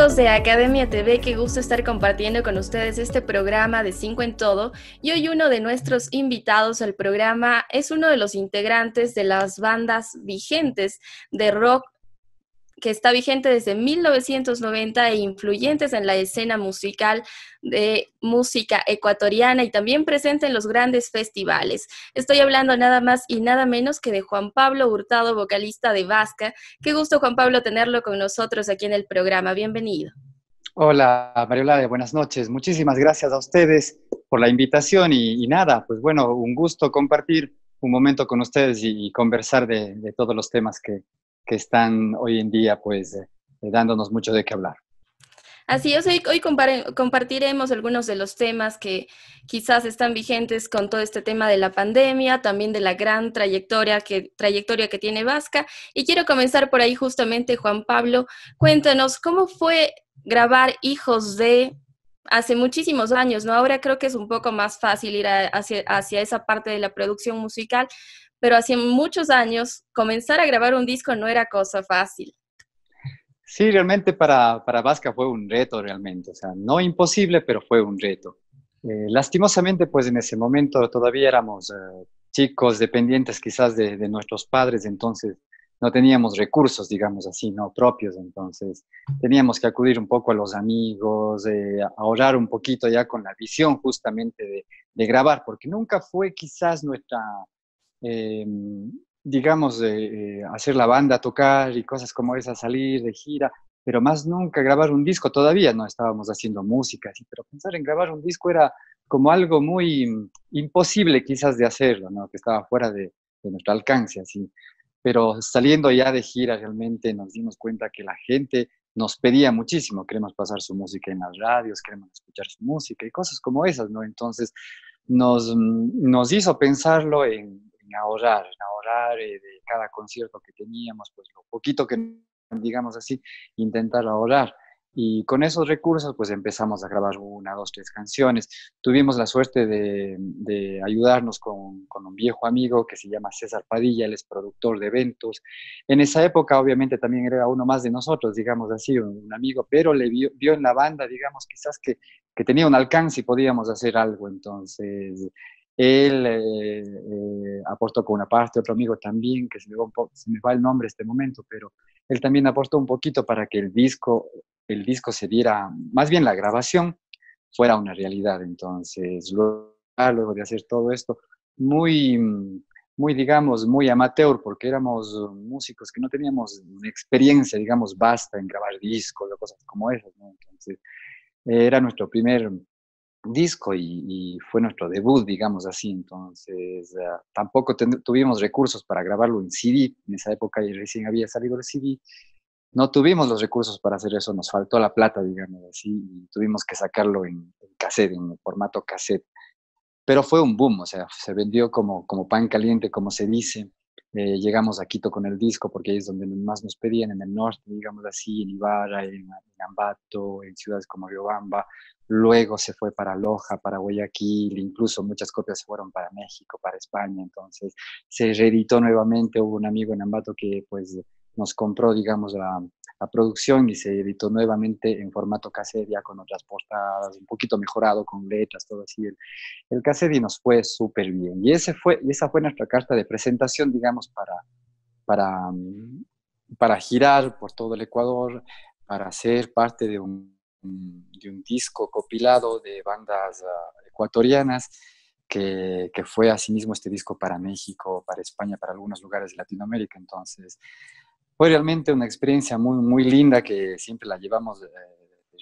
amigos de Academia TV, qué gusto estar compartiendo con ustedes este programa de 5 en Todo. Y hoy uno de nuestros invitados al programa es uno de los integrantes de las bandas vigentes de rock que está vigente desde 1990 e influyentes en la escena musical de música ecuatoriana y también presente en los grandes festivales. Estoy hablando nada más y nada menos que de Juan Pablo Hurtado, vocalista de Vasca. Qué gusto, Juan Pablo, tenerlo con nosotros aquí en el programa. Bienvenido. Hola, Mariela, buenas noches. Muchísimas gracias a ustedes por la invitación y nada, pues bueno, un gusto compartir un momento con ustedes y conversar de todos los temas que están hoy en día, pues dándonos mucho de qué hablar. Así es, hoy compartiremos algunos de los temas que quizás están vigentes con todo este tema de la pandemia, también de la gran trayectoria que tiene Vasca. Y quiero comenzar por ahí justamente, Juan Pablo, cuéntanos, ¿cómo fue grabar Hijos de hace muchísimos años, ¿no? Ahora creo que es un poco más fácil ir hacia esa parte de la producción musical, pero hace muchos años comenzar a grabar un disco no era cosa fácil. Sí, realmente para Vasca fue un reto realmente, o sea, no imposible, pero fue un reto. Lastimosamente, pues en ese momento todavía éramos chicos dependientes quizás de nuestros padres, entonces no teníamos recursos, digamos así, no propios, entonces teníamos que acudir un poco a los amigos, ahorrar un poquito ya con la visión justamente de grabar, porque nunca fue quizás nuestra, eh, digamos, hacer la banda, tocar y cosas como esas, salir de gira, pero más nunca grabar un disco. Todavía no estábamos haciendo música, sí, pero pensar en grabar un disco era como algo muy imposible quizás de hacerlo, ¿no? Que estaba fuera de nuestro alcance, así. Pero saliendo ya de gira realmente nos dimos cuenta que la gente nos pedía muchísimo, queremos pasar su música en las radios, queremos escuchar su música y cosas como esas, ¿no? Entonces nos hizo pensarlo en ahorrar de cada concierto que teníamos, pues lo poquito que, digamos así, intentar ahorrar. Y con esos recursos, pues empezamos a grabar una, dos, tres canciones. Tuvimos la suerte de ayudarnos con un viejo amigo que se llama César Padilla, él es productor de eventos. En esa época, obviamente, también era uno más de nosotros, digamos así, un amigo, pero le vio en la banda, digamos, quizás que tenía un alcance y podíamos hacer algo. Entonces, él aportó con una parte, otro amigo también, que se me va el nombre este momento, pero él también aportó un poquito para que el disco se diera, más bien la grabación fuera una realidad. Entonces, luego de hacer todo esto, muy, muy, digamos, muy amateur, porque éramos músicos que no teníamos una experiencia, digamos, vasta en grabar discos o cosas como esas, ¿no? Entonces, era nuestro primer disco y fue nuestro debut, digamos así. Entonces, tampoco tuvimos recursos para grabarlo en CD. En esa época ya recién había salido el CD. No tuvimos los recursos para hacer eso, nos faltó la plata, digamos así, y tuvimos que sacarlo en cassette, en formato cassette. Pero fue un boom, o sea, se vendió como pan caliente, como se dice. Llegamos a Quito con el disco porque ahí es donde más nos pedían, en el norte, digamos así, en Ibarra, en Ambato, en ciudades como Riobamba. Luego se fue para Loja, para Guayaquil, incluso muchas copias se fueron para México, para España. Entonces se reeditó nuevamente. Hubo un amigo en Ambato que pues nos compró, digamos, la producción y se editó nuevamente en formato cassette, ya con otras portadas, un poquito mejorado, con letras, todo así. El cassette y nos fue súper bien. Y esa fue nuestra carta de presentación, digamos, para, mm, para girar por todo el Ecuador, para ser parte de un disco compilado de bandas ecuatorianas, que fue asimismo este disco para México, para España, para algunos lugares de Latinoamérica. Entonces, fue realmente una experiencia muy, muy linda que siempre la llevamos de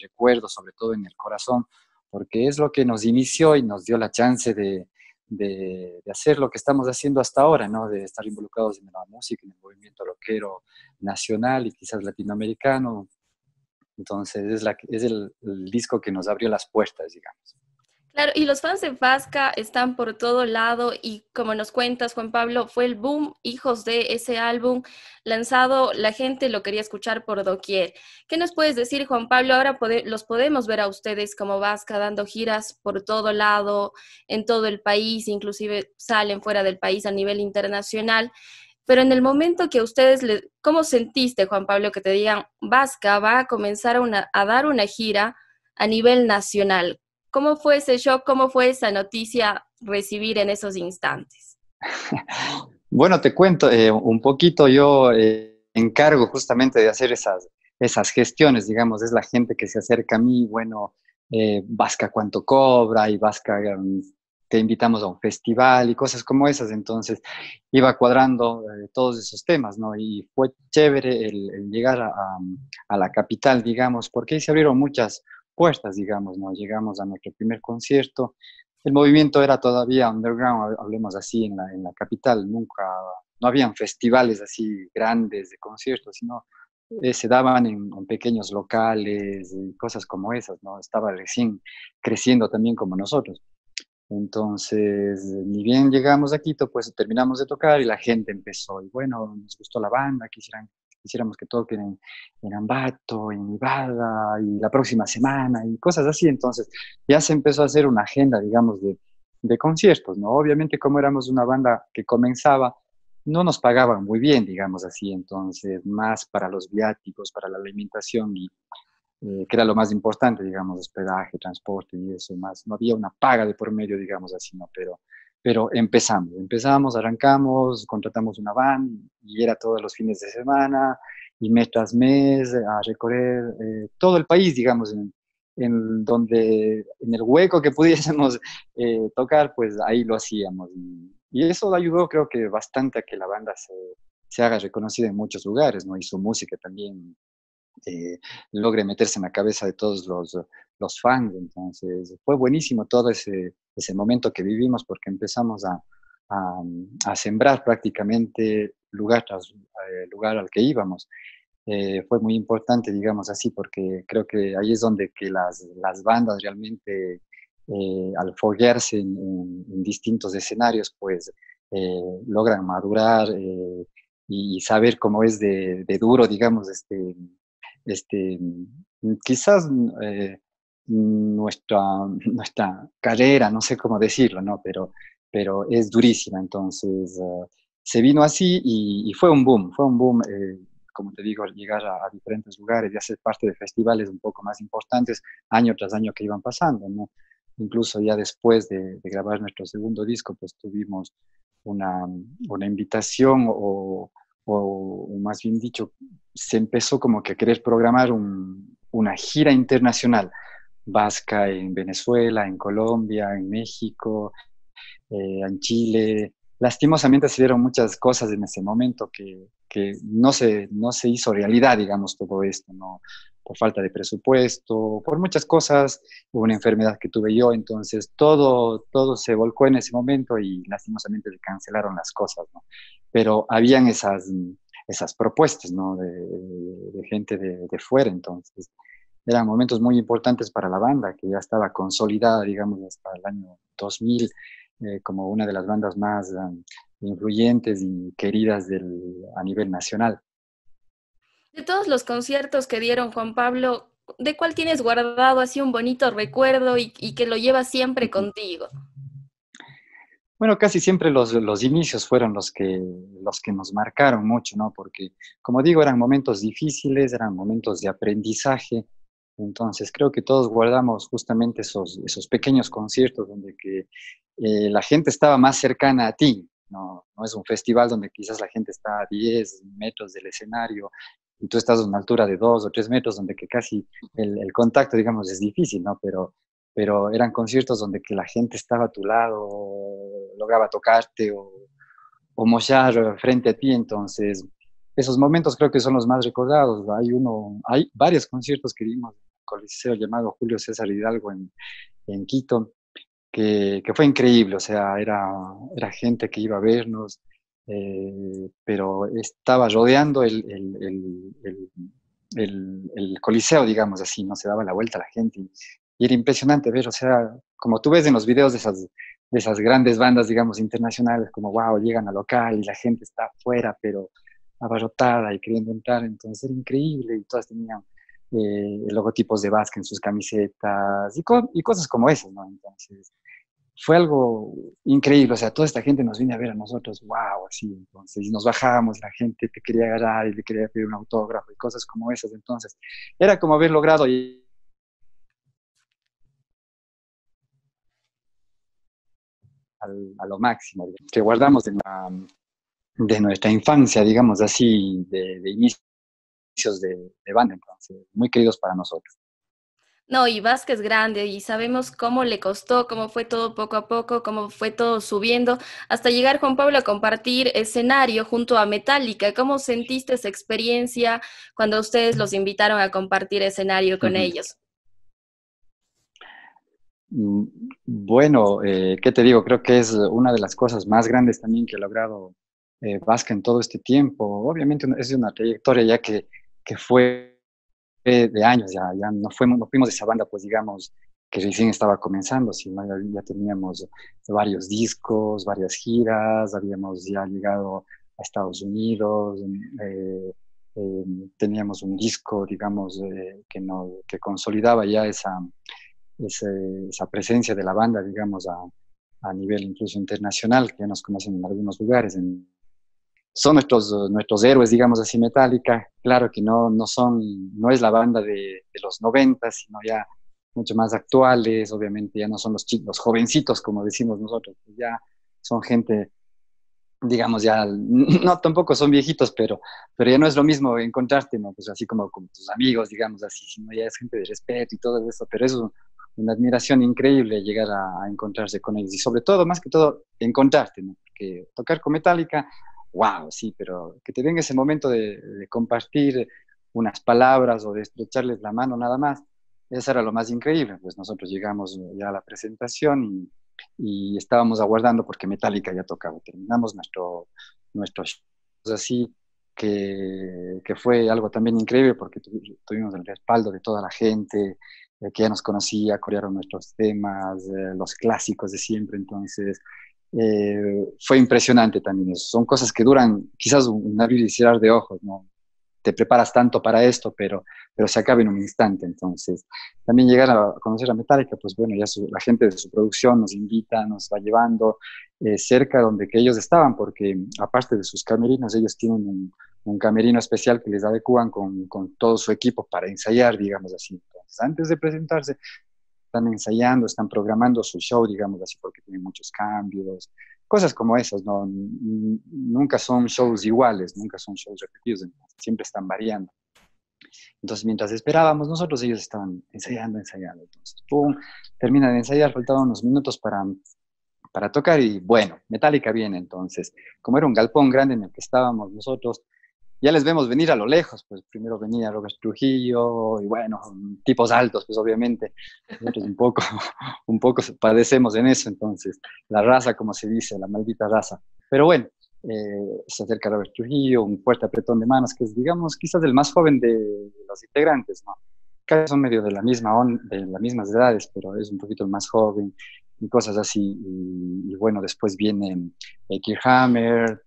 recuerdo, sobre todo en el corazón, porque es lo que nos inició y nos dio la chance de hacer lo que estamos haciendo hasta ahora, ¿no? De estar involucrados en la música, en el movimiento rockero nacional y quizás latinoamericano. Entonces es el disco que nos abrió las puertas, digamos. Claro, y los fans de Vasca están por todo lado y como nos cuentas, Juan Pablo, fue el boom, Hijos de ese álbum lanzado, la gente lo quería escuchar por doquier. ¿Qué nos puedes decir, Juan Pablo? Ahora los podemos ver a ustedes como Vasca dando giras por todo lado, en todo el país, inclusive salen fuera del país a nivel internacional. Pero en el momento que ustedes, ¿cómo sentiste, Juan Pablo, que te digan, Vasca va a comenzar a dar una gira a nivel nacional? ¿Cómo fue ese shock? ¿Cómo fue esa noticia recibir en esos instantes? Bueno, te cuento un poquito, yo encargo justamente de hacer esas gestiones, digamos, es la gente que se acerca a mí, bueno, Vasca cuánto cobra y Vasca te invitamos a un festival y cosas como esas, entonces iba cuadrando todos esos temas, ¿no? Y fue chévere el llegar a la capital, digamos, porque ahí se abrieron muchas puertas, digamos, ¿no? Llegamos a nuestro primer concierto. El movimiento era todavía underground, hablemos así, en la capital. Nunca, no habían festivales así grandes de conciertos, sino se daban en pequeños locales y cosas como esas, ¿no? Estaba recién creciendo también como nosotros. Entonces, ni bien llegamos a Quito, pues terminamos de tocar y la gente empezó. Y bueno, nos gustó la banda, quisiéramos que toquen en Ambato, en Ibaga, y la próxima semana, y cosas así. Entonces, ya se empezó a hacer una agenda, digamos, de conciertos, ¿no? Obviamente, como éramos una banda que comenzaba, no nos pagaban muy bien, digamos así. Entonces, más para los viáticos, para la alimentación que era lo más importante, digamos, hospedaje, transporte y eso más. No había una paga de por medio, digamos así, ¿no? Pero empezamos, arrancamos, contratamos una van y era todos los fines de semana y mes tras mes a recorrer todo el país, digamos, en el hueco que pudiésemos tocar, pues ahí lo hacíamos. Y eso ayudó, creo que bastante a que la banda se haga reconocida en muchos lugares, ¿no? Y su música también eh, logre meterse en la cabeza de todos los fans. Entonces, fue buenísimo todo ese momento que vivimos porque empezamos a sembrar prácticamente lugar tras lugar al que íbamos. Fue muy importante, digamos así, porque creo que ahí es donde que las bandas realmente, al foguearse en distintos escenarios, pues logran madurar y saber cómo es de duro, digamos, este, quizás nuestra, nuestra carrera, no sé cómo decirlo, ¿no? Pero es durísima, entonces se vino así y fue un boom, como te digo, llegar a diferentes lugares y hacer parte de festivales un poco más importantes año tras año que iban pasando, ¿no? Incluso ya después de grabar nuestro segundo disco, pues tuvimos una, una invitación o más bien dicho, se empezó como que a querer programar una gira internacional, vasca en Venezuela, en Colombia, en México, en Chile. Lastimosamente se dieron muchas cosas en ese momento que no se hizo realidad, digamos, todo esto, ¿no? Por falta de presupuesto, por muchas cosas, hubo una enfermedad que tuve yo, entonces todo se volcó en ese momento y lastimosamente se cancelaron las cosas, ¿no? Pero habían esas propuestas, ¿no? De gente de fuera, entonces eran momentos muy importantes para la banda, que ya estaba consolidada, digamos, hasta el año 2000, como una de las bandas más influyentes y queridas a nivel nacional. De todos los conciertos que dieron, Juan Pablo, ¿de cuál tienes guardado así un bonito recuerdo y que lo llevas siempre contigo? Bueno, casi siempre los inicios fueron los que nos marcaron mucho, ¿no? Porque, como digo, eran momentos difíciles, eran momentos de aprendizaje. Entonces, creo que todos guardamos justamente esos pequeños conciertos donde que, la gente estaba más cercana a ti, ¿no? No es un festival donde quizás la gente está a 10 metros del escenario y tú estás a una altura de 2 o 3 metros, donde que casi el contacto, digamos, es difícil, ¿no? Pero eran conciertos donde que la gente estaba a tu lado, lograba tocarte o mollar frente a ti, entonces esos momentos creo que son los más recordados. Hay varios conciertos que dimos en el Coliseo llamado Julio César Hidalgo en Quito, que fue increíble, o sea, era gente que iba a vernos, pero estaba rodeando el Coliseo, digamos así, no se daba la vuelta a la gente y era impresionante ver, o sea, como tú ves en los videos de esas grandes bandas, digamos, internacionales, como wow, llegan al local y la gente está afuera, pero abarrotada y queriendo entrar, entonces era increíble y todas tenían logotipos de Vasca en sus camisetas y cosas como esas, ¿no? Entonces, fue algo increíble, o sea, toda esta gente nos viene a ver a nosotros, wow, así, entonces, y nos bajamos, la gente te quería agarrar y le quería pedir un autógrafo y cosas como esas, entonces, era como haber logrado a lo máximo, que guardamos de nuestra infancia, digamos así, de inicios de banda, entonces, muy queridos para nosotros. No, y Vázquez grande y sabemos cómo le costó, cómo fue todo poco a poco, cómo fue todo subiendo, hasta llegar, Juan Pablo, a compartir escenario junto a Metallica. ¿Cómo sentiste esa experiencia cuando ustedes los invitaron a compartir escenario con ellos? Mm, Bueno, ¿qué te digo? Creo que es una de las cosas más grandes también que ha logrado Vasca en todo este tiempo. Obviamente es una trayectoria ya que fue de años, ya no fuimos de esa banda, pues digamos, que recién estaba comenzando, sino ya teníamos varios discos, varias giras, habíamos ya llegado a Estados Unidos, teníamos un disco, digamos, que consolidaba ya esa presencia de la banda, digamos, a nivel incluso internacional, que ya nos conocen en algunos lugares. Son nuestros héroes, digamos así, Metallica. Claro que no es la banda de los 90, sino ya mucho más actuales. Obviamente ya no son los chicos, los jovencitos, como decimos nosotros, pues ya son gente, digamos, ya, no, tampoco son viejitos, pero ya no es lo mismo encontrarte, ¿no? Pues así como tus amigos, digamos así, sino ya es gente de respeto y todo eso, pero es una admiración increíble llegar a encontrarse con ellos y sobre todo, más que todo, encontrarte, ¿no? Porque tocar con Metallica, wow, sí, pero que te den ese momento de compartir unas palabras o de estrecharles la mano nada más, eso era lo más increíble, pues nosotros llegamos ya a la presentación y estábamos aguardando porque Metallica ya tocaba. Terminamos nuestro show así, que fue algo también increíble porque tuvimos el respaldo de toda la gente que ya nos conocía, corearon nuestros temas, los clásicos de siempre, entonces fue impresionante también eso. Son cosas que duran quizás un abrir y cerrar de ojos, ¿no? Te preparas tanto para esto, pero se acaba en un instante. Entonces, también llegar a conocer a Metallica, pues bueno, ya la gente de su producción nos invita, nos va llevando cerca donde que ellos estaban, porque aparte de sus camerinos, ellos tienen un camerino especial que les adecuan con todo su equipo para ensayar, digamos así. Entonces, antes de presentarse, están ensayando, están programando su show, digamos así, porque tienen muchos cambios, cosas como esas, ¿no? Nunca son shows iguales, nunca son shows repetidos, siempre están variando. Entonces, mientras esperábamos nosotros, ellos estaban ensayando. Entonces, pum, termina de ensayar, faltaban unos minutos para tocar y bueno, Metallica viene entonces. Como era un galpón grande en el que estábamos nosotros, ya les vemos venir a lo lejos, pues primero venía Robert Trujillo y bueno, tipos altos, pues obviamente, nosotros un poco padecemos en eso, entonces, la raza, como se dice, la maldita raza. Pero bueno, se acerca Robert Trujillo, un fuerte apretón de manos, que es, digamos, quizás el más joven de los integrantes, ¿no? Casi son medio de de las mismas edades, pero es un poquito el más joven y cosas así. Y bueno, después viene Kirk Hammer,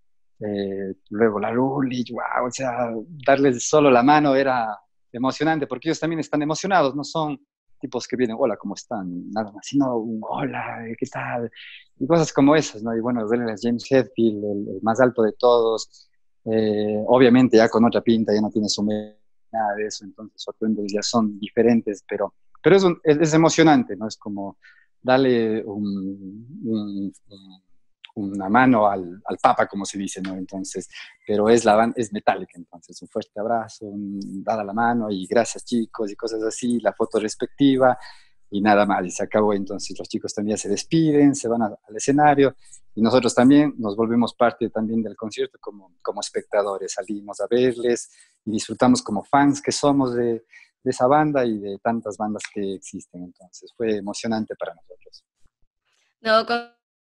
luego la Lulich, wow, o sea, darles solo la mano era emocionante porque ellos también están emocionados, no son tipos que vienen, hola, ¿cómo están? Nada más, sino un hola, ¿qué tal? Y cosas como esas, ¿no? Y bueno, verle a James Hetfield, el más alto de todos, obviamente ya con otra pinta, ya no tiene su nada de eso, entonces sus atuendos ya son diferentes, pero es emocionante, ¿no? Es como darle una mano al Papa, como se dice, ¿no? Entonces, pero es metálica, entonces, un fuerte abrazo, dada la mano y gracias chicos y cosas así, la foto respectiva y nada más, y se acabó. Entonces los chicos también se despiden, se van al escenario y nosotros también nos volvemos parte también del concierto como espectadores, salimos a verles y disfrutamos como fans que somos de esa banda y de tantas bandas que existen. Entonces fue emocionante para nosotros. No,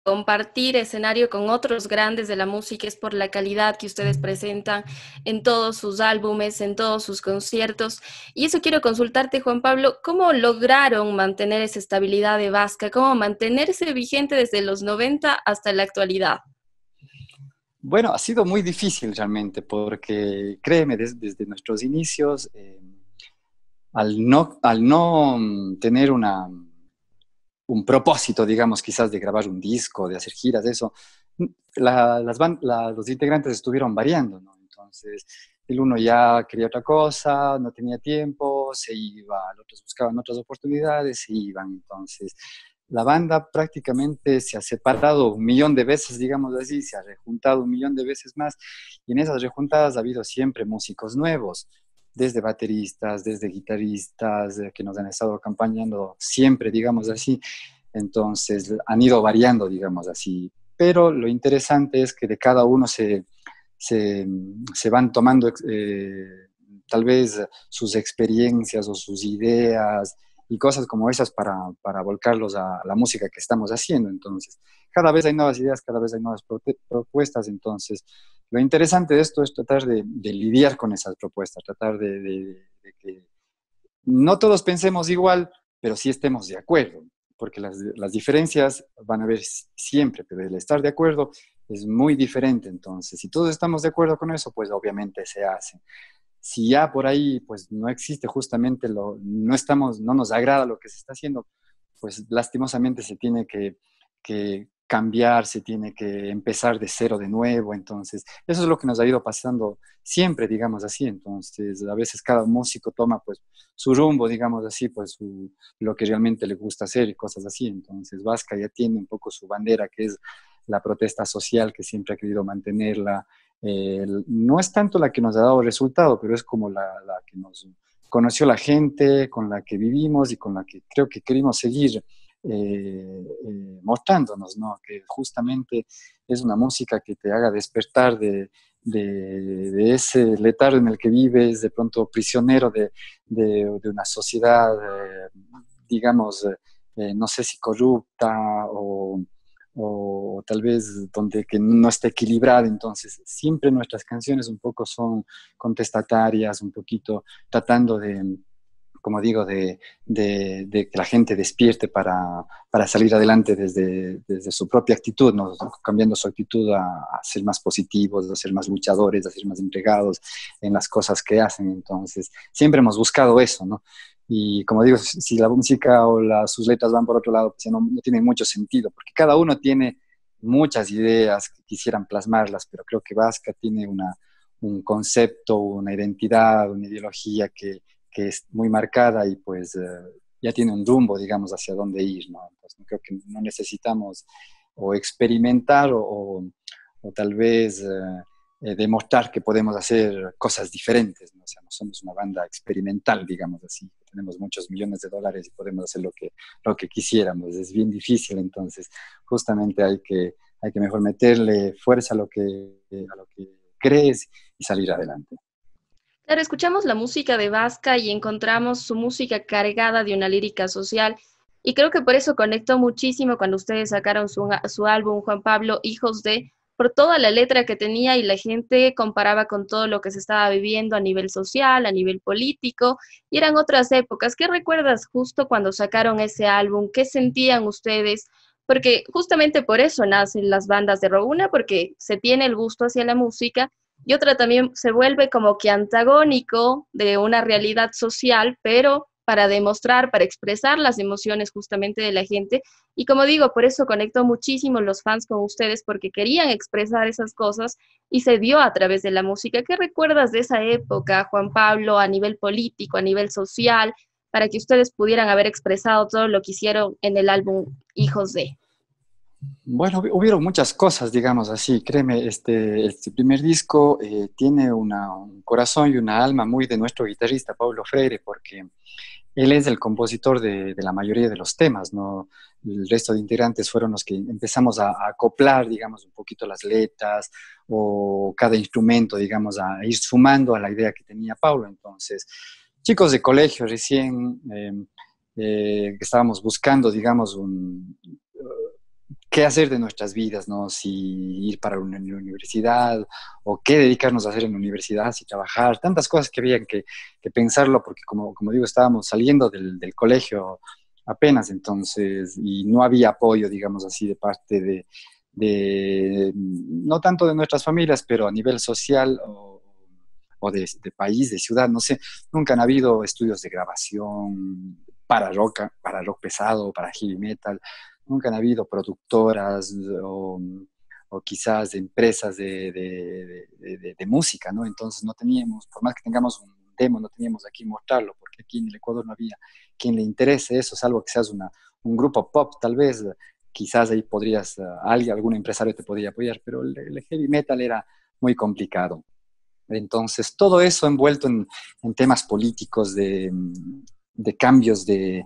compartir escenario con otros grandes de la música es por la calidad que ustedes presentan en todos sus álbumes, en todos sus conciertos. Y eso quiero consultarte, Juan Pablo, ¿cómo lograron mantener esa estabilidad de Vasca? ¿Cómo mantenerse vigente desde los 90 hasta la actualidad? Bueno, ha sido muy difícil realmente porque, créeme, desde nuestros inicios, al no tener un propósito, digamos, quizás de grabar un disco, de hacer giras, eso, los integrantes estuvieron variando, ¿no? Entonces, el uno ya quería otra cosa, no tenía tiempo, se iba, los otros buscaban otras oportunidades, se iban. Entonces, la banda prácticamente se ha separado un millón de veces, digamos así, se ha rejuntado un millón de veces más, y en esas rejuntadas ha habido siempre músicos nuevos, desde bateristas, desde guitarristas, que nos han estado acompañando siempre, digamos así. Entonces, han ido variando, digamos así. Pero lo interesante es que de cada uno se, se van tomando tal vez sus experiencias o sus ideas y cosas como esas para volcarlos a la música que estamos haciendo. Entonces, cada vez hay nuevas ideas, cada vez hay nuevas propuestas. Entonces, lo interesante de esto es tratar de lidiar con esas propuestas, tratar de que no todos pensemos igual, pero sí estemos de acuerdo, porque las diferencias van a haber siempre, pero el estar de acuerdo es muy diferente. Entonces, si todos estamos de acuerdo con eso, pues obviamente se hace. Si ya por ahí pues no existe justamente no nos agrada lo que se está haciendo, pues lastimosamente se tiene que cambiar, se tiene que empezar de cero de nuevo. Entonces, eso es lo que nos ha ido pasando siempre, digamos así. Entonces, a veces cada músico toma pues su rumbo, digamos así, pues lo que realmente le gusta hacer y cosas así. Entonces, Vasca ya tiene un poco su bandera, que es la protesta social, que siempre ha querido mantenerla. No es tanto la que nos ha dado resultado, pero es como la que nos conoció la gente, con la que vivimos y con la que creo que queremos seguir mostrándonos, ¿no? Que justamente es una música que te haga despertar de ese letargo en el que vives, de pronto prisionero de una sociedad, digamos, no sé si corrupta o tal vez donde que no está equilibrada. Entonces, siempre nuestras canciones un poco son contestatarias, un poquito tratando de, como digo, de que la gente despierte para salir adelante desde su propia actitud, ¿no? Cambiando su actitud a ser más positivos, a ser más luchadores, a ser más entregados en las cosas que hacen. Entonces, siempre hemos buscado eso, ¿no? Y como digo, si la música o sus letras van por otro lado, pues ya no tiene mucho sentido, porque cada uno tiene muchas ideas que quisieran plasmarlas, pero creo que Vasca tiene un concepto, una identidad, una ideología que es muy marcada y pues ya tiene un rumbo, digamos, hacia dónde ir, ¿no? Entonces, creo que no necesitamos o experimentar o tal vez demostrar que podemos hacer cosas diferentes, ¿no? O sea, no somos una banda experimental, digamos así. Tenemos muchos millones de dólares y podemos hacer lo que quisiéramos. Es bien difícil, entonces justamente hay que mejor meterle fuerza a lo que crees y salir adelante. Claro, escuchamos la música de Vasca y encontramos su música cargada de una lírica social. Y creo que por eso conectó muchísimo cuando ustedes sacaron su álbum Juan Pablo, Hijos de, por toda la letra que tenía y la gente comparaba con todo lo que se estaba viviendo a nivel social, a nivel político, y eran otras épocas. ¿Qué recuerdas justo cuando sacaron ese álbum? ¿Qué sentían ustedes? Porque justamente por eso nacen las bandas de rock, una porque se tiene el gusto hacia la música y otra también se vuelve como que antagónico de una realidad social, pero para demostrar, para expresar las emociones justamente de la gente. Y como digo, por eso conectó muchísimo los fans con ustedes, porque querían expresar esas cosas y se dio a través de la música. ¿Qué recuerdas de esa época, Juan Pablo, a nivel político, a nivel social, para que ustedes pudieran haber expresado todo lo que hicieron en el álbum Hijos de? Bueno, hubieron muchas cosas, digamos así. Créeme, este primer disco tiene un corazón y una alma muy de nuestro guitarrista Paulo Freire, porque él es el compositor de la mayoría de los temas, ¿no? El resto de integrantes fueron los que empezamos a acoplar, digamos, un poquito las letras o cada instrumento, digamos, a ir sumando a la idea que tenía Paulo. Entonces, chicos de colegio recién que estábamos buscando, digamos, qué hacer de nuestras vidas, ¿no? Si ir para una universidad o qué dedicarnos a hacer en la universidad, si trabajar, tantas cosas que había que pensarlo, porque como digo, estábamos saliendo del colegio apenas entonces, y no había apoyo, digamos así, de parte no tanto de nuestras familias, pero a nivel social o de país, de ciudad, no sé, nunca han habido estudios de grabación, para rock pesado, para heavy metal. Nunca han habido productoras o quizás empresas de música, ¿no? Entonces no teníamos, por más que tengamos un demo, no teníamos aquí mostrarlo, porque aquí en el Ecuador no había quien le interese eso, salvo que seas un grupo pop, tal vez, quizás ahí podrías, algún empresario te podría apoyar, pero el heavy metal era muy complicado. Entonces, todo eso envuelto en temas políticos de cambios de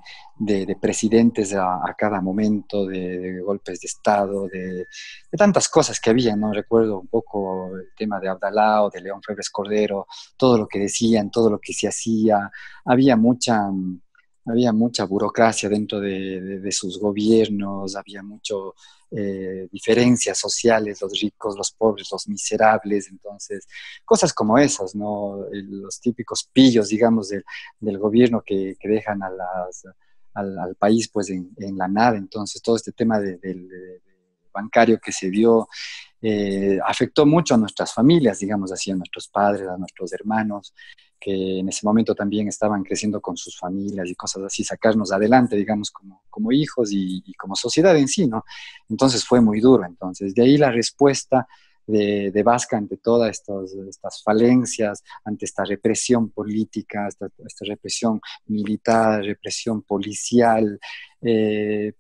presidentes a cada momento, de golpes de Estado, de tantas cosas que había, ¿no? Recuerdo un poco el tema de Abdalá o de León Febres Cordero, todo lo que decían, todo lo que se hacía. Había mucha, había mucha burocracia dentro de sus gobiernos, había mucho diferencias sociales, los ricos, los pobres, los miserables, entonces, cosas como esas, ¿no? Los típicos pillos, digamos, del gobierno que dejan al país pues en la nada, entonces todo este tema del bancario que se dio afectó mucho a nuestras familias, digamos así, a nuestros padres, a nuestros hermanos, que en ese momento también estaban creciendo con sus familias y cosas así, sacarnos adelante, digamos, como hijos y como sociedad en sí, ¿no? Entonces fue muy duro. Entonces, de ahí la respuesta de Vasca ante todas estas falencias, ante esta represión política, esta represión militar, represión policial,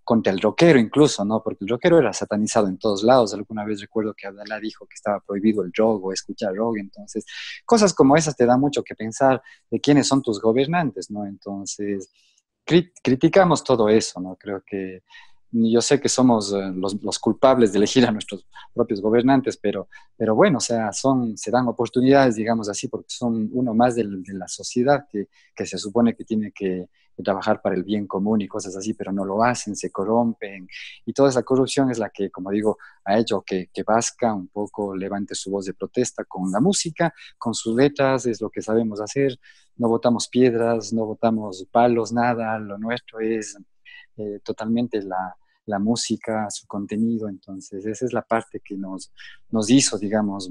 contra el rockero incluso, ¿no? Porque el rockero era satanizado en todos lados. Alguna vez recuerdo que Abdalá dijo que estaba prohibido el rock o escuchar rock, entonces cosas como esas te dan mucho que pensar de quiénes son tus gobernantes, ¿no? Entonces, criticamos todo eso, ¿no? Creo que yo sé que somos los culpables de elegir a nuestros propios gobernantes, pero bueno, o sea, se dan oportunidades, digamos así, porque son uno más de la sociedad que se supone que tiene que trabajar para el bien común y cosas así, pero no lo hacen, se corrompen, y toda esa corrupción es la que, como digo, ha hecho que Vasca un poco levante su voz de protesta con la música, con sus letras, es lo que sabemos hacer, no botamos piedras, no botamos palos, nada, lo nuestro es totalmente la música, su contenido, entonces esa es la parte que nos hizo, digamos,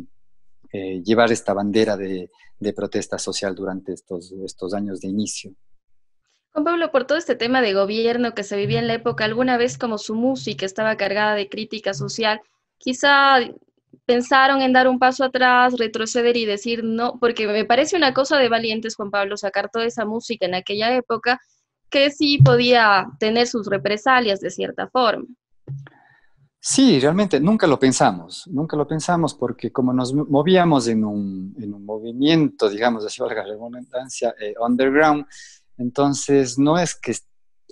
llevar esta bandera de protesta social durante estos años de inicio. Juan Pablo, por todo este tema de gobierno que se vivía en la época, alguna vez como su música estaba cargada de crítica social, quizá pensaron en dar un paso atrás, retroceder y decir no, porque me parece una cosa de valientes, Juan Pablo, sacar toda esa música en aquella época que sí podía tener sus represalias de cierta forma. Sí, realmente nunca lo pensamos porque como nos movíamos en un movimiento, digamos así, valga la redundancia, underground, entonces no es que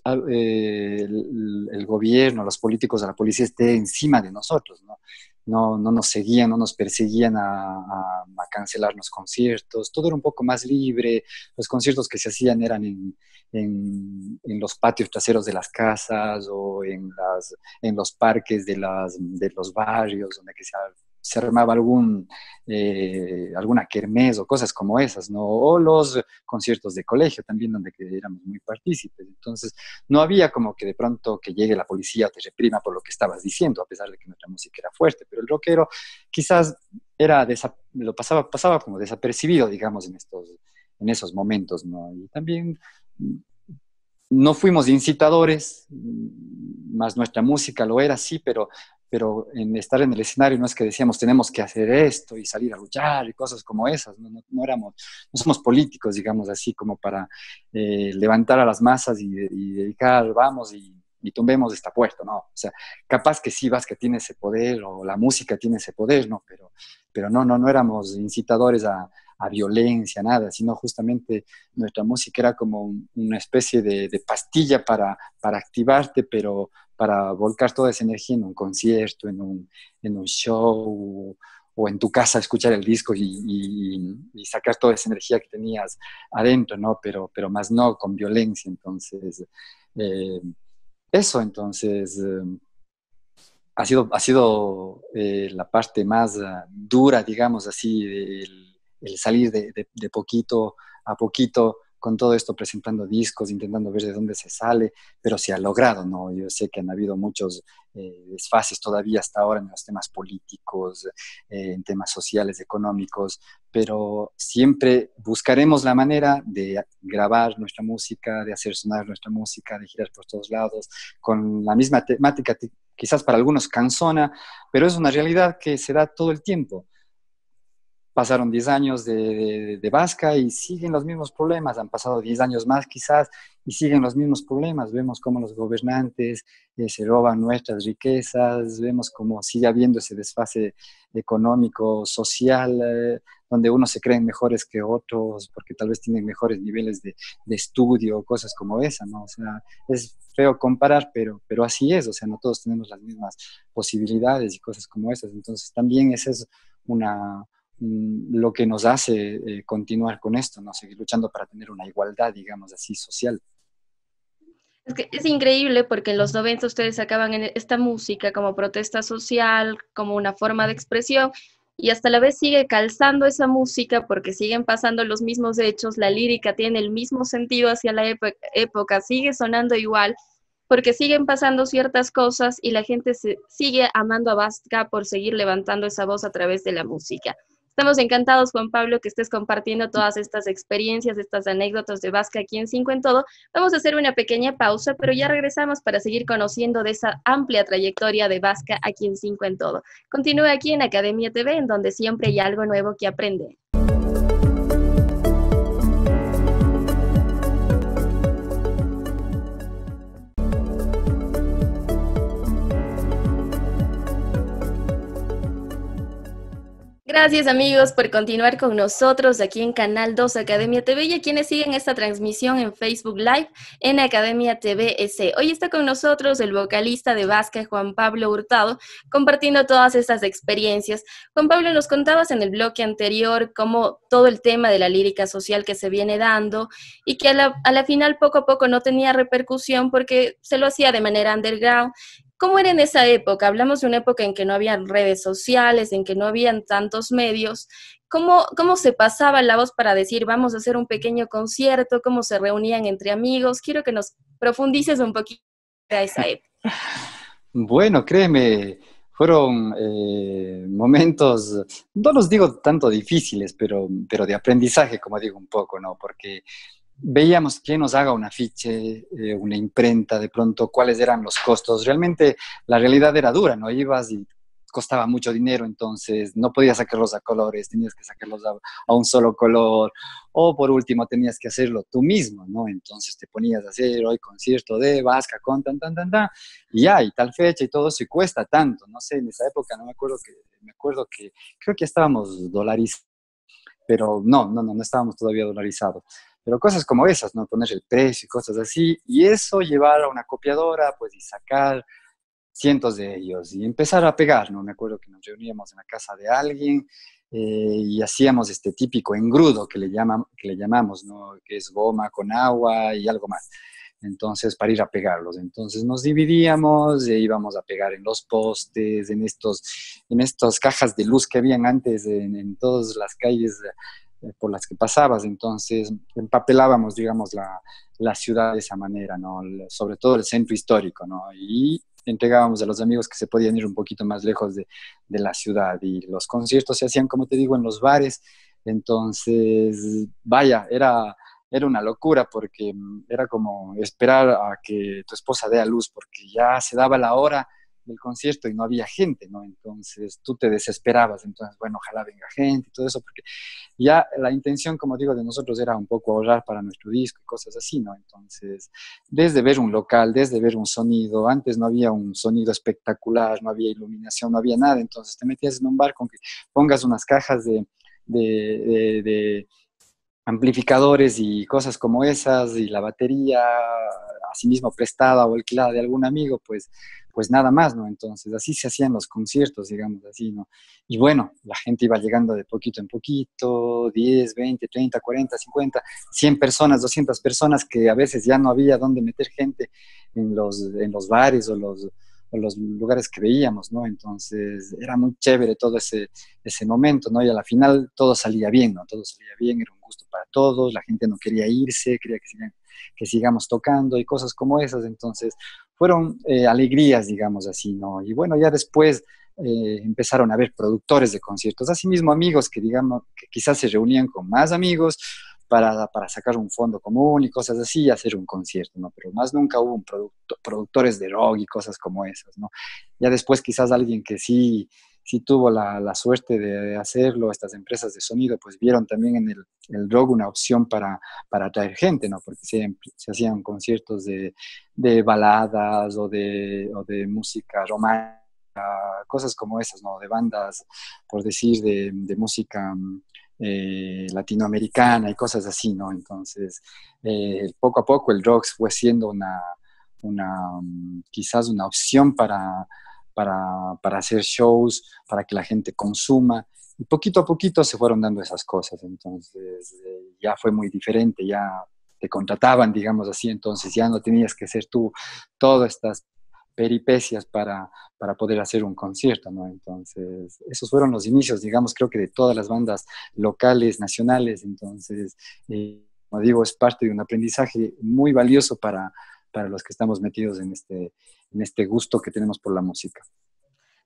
el gobierno, los políticos, la policía esté encima de nosotros, ¿no? No nos seguían, no nos perseguían a cancelar los conciertos, todo era un poco más libre, los conciertos que se hacían eran en los patios traseros de las casas o en los parques de los barrios, donde que se armaba alguna kermés o cosas como esas, ¿no? O los conciertos de colegio también, donde que éramos muy partícipes. Entonces, no había como que de pronto que llegue la policía o te reprima por lo que estabas diciendo, a pesar de que nuestra música era fuerte, pero el rockero quizás pasaba como desapercibido, digamos, en esos momentos, ¿no? Y también no fuimos incitadores, más nuestra música lo era, sí, pero en estar en el escenario no es que decíamos tenemos que hacer esto y salir a luchar y cosas como esas, no somos políticos, digamos así, como para levantar a las masas y dedicar, vamos y tumbemos esta puerta, ¿no? O sea, capaz que sí, Vasca tiene ese poder o la música tiene ese poder, ¿no? Pero no éramos incitadores a violencia, nada, sino justamente nuestra música era como una especie de pastilla para activarte, pero para volcar toda esa energía en un concierto, en un show o en tu casa escuchar el disco y sacar toda esa energía que tenías adentro, ¿no? Pero más no con violencia, entonces, eh, eso, entonces, ha sido la parte más dura, digamos así, el salir de poquito a poquito con todo esto presentando discos, intentando ver de dónde se sale, pero se ha logrado, ¿no? Yo sé que han habido muchos desfases todavía hasta ahora en los temas políticos, en temas sociales, económicos, pero siempre buscaremos la manera de grabar nuestra música, de hacer sonar nuestra música, de girar por todos lados, con la misma temática, quizás para algunos cansona, pero es una realidad que se da todo el tiempo. Pasaron 10 años de Vasca y siguen los mismos problemas, han pasado 10 años más quizás y siguen los mismos problemas. Vemos cómo los gobernantes se roban nuestras riquezas, vemos cómo sigue habiendo ese desfase económico, social, donde unos se creen mejores que otros porque tal vez tienen mejores niveles de estudio, cosas como esa, ¿no? O sea, es feo comparar, pero así es, o sea, no todos tenemos las mismas posibilidades y cosas como esas. Entonces también esa es una lo que nos hace continuar con esto, ¿no? Seguir luchando para tener una igualdad, digamos así, social. Es que es increíble porque en los 90 ustedes sacaban esta música como protesta social, como una forma de expresión, y hasta la vez sigue calzando esa música porque siguen pasando los mismos hechos, la lírica tiene el mismo sentido hacia la época, sigue sonando igual, porque siguen pasando ciertas cosas y la gente sigue amando a Vasca por seguir levantando esa voz a través de la música. Estamos encantados, Juan Pablo, que estés compartiendo todas estas experiencias, estas anécdotas de Vasca aquí en Cinco en Todo. Vamos a hacer una pequeña pausa, pero ya regresamos para seguir conociendo de esa amplia trayectoria de Vasca aquí en Cinco en Todo. Continúe aquí en Academia TV, en donde siempre hay algo nuevo que aprender. Gracias amigos por continuar con nosotros aquí en Canal 2 Academia TV y a quienes siguen esta transmisión en Facebook Live en Academia TV EC. Hoy está con nosotros el vocalista de Vasca, Juan Pablo Hurtado, compartiendo todas estas experiencias. Juan Pablo, nos contabas en el bloque anterior cómo todo el tema de la lírica social que se viene dando y que a la final poco a poco no tenía repercusión porque se lo hacía de manera underground. ¿Cómo era en esa época? Hablamos de una época en que no había redes sociales, en que no habían tantos medios. ¿Cómo se pasaba la voz para decir, vamos a hacer un pequeño concierto? ¿Cómo se reunían entre amigos? Quiero que nos profundices un poquito a esa época. Bueno, créeme, fueron momentos, no los digo tanto difíciles, pero de aprendizaje, como digo un poco, ¿no? Porque veíamos quién nos haga un afiche, una imprenta, de pronto cuáles eran los costos. Realmente la realidad era dura, ¿no? Ibas y costaba mucho dinero, entonces no podías sacarlos a colores, tenías que sacarlos a un solo color, o por último tenías que hacerlo tú mismo, ¿no? Entonces te ponías a hacer hoy concierto de Vasca con tan, y ya, y tal fecha y todo eso, y cuesta tanto, no sé, en esa época no me acuerdo que creo que estábamos dolarizados, pero no estábamos todavía dolarizados. Pero cosas como esas, ¿no? Poner el precio y cosas así, y eso llevar a una copiadora, pues, y sacar cientos de ellos, y empezar a pegar, ¿no? Me acuerdo que nos reuníamos en la casa de alguien, y hacíamos este típico engrudo que le llamamos, ¿no? Que es goma con agua y algo más. Entonces, para ir a pegarlos. Entonces nos dividíamos e íbamos a pegar en los postes, en estas cajas de luz que habían antes en todas las calles por las que pasabas. Entonces empapelábamos, digamos, la ciudad de esa manera, ¿no? Sobre todo el centro histórico, ¿no? Y entregábamos a los amigos que se podían ir un poquito más lejos de la ciudad. Y los conciertos se hacían, como te digo, en los bares. Entonces, vaya, era una locura porque era como esperar a que tu esposa dé a luz porque ya se daba la hora del concierto y no había gente, ¿no? Entonces tú te desesperabas, entonces, bueno, ojalá venga gente y todo eso, porque ya la intención, como digo, de nosotros era un poco ahorrar para nuestro disco y cosas así, ¿no? Entonces, desde ver un local, desde ver un sonido, antes no había un sonido espectacular, no había iluminación, no había nada, entonces te metías en un bar con que pongas unas cajas de amplificadores y cosas como esas, y la batería, asimismo prestada o alquilada de algún amigo, pues nada más, ¿no? Entonces, así se hacían los conciertos, digamos así, ¿no? Y bueno, la gente iba llegando de poquito en poquito, 10, 20, 30, 40, 50, 100 personas, 200 personas, que a veces ya no había dónde meter gente en los bares o los lugares que veíamos, ¿no? Entonces era muy chévere todo ese momento, ¿no? Y a la final todo salía bien, ¿no? Todo salía bien, era un gusto para todos, la gente no quería irse, quería que sigamos tocando y cosas como esas, entonces fueron alegrías, digamos así, ¿no? Y bueno, ya después empezaron a haber productores de conciertos, asimismo amigos que digamos que quizás se reunían con más amigos para sacar un fondo común y cosas así y hacer un concierto, ¿no? Pero más nunca hubo productores de rock y cosas como esas, ¿no? Ya después quizás alguien que sí tuvo la suerte de hacerlo, estas empresas de sonido, pues vieron también en el rock una opción para atraer gente, ¿no? Porque se hacían conciertos de baladas o de música romántica, cosas como esas, ¿no? De bandas, por decir, de música latinoamericana y cosas así, ¿no? Entonces, poco a poco el rock fue siendo quizás una opción para hacer shows, para que la gente consuma. Y poquito a poquito se fueron dando esas cosas. Entonces, ya fue muy diferente, ya te contrataban, digamos así, entonces ya no tenías que ser tú todas estas peripecias para poder hacer un concierto, ¿no? Entonces, esos fueron los inicios, digamos, creo que de todas las bandas locales, nacionales. Entonces, como digo, es parte de un aprendizaje muy valioso para los que estamos metidos en este gusto que tenemos por la música.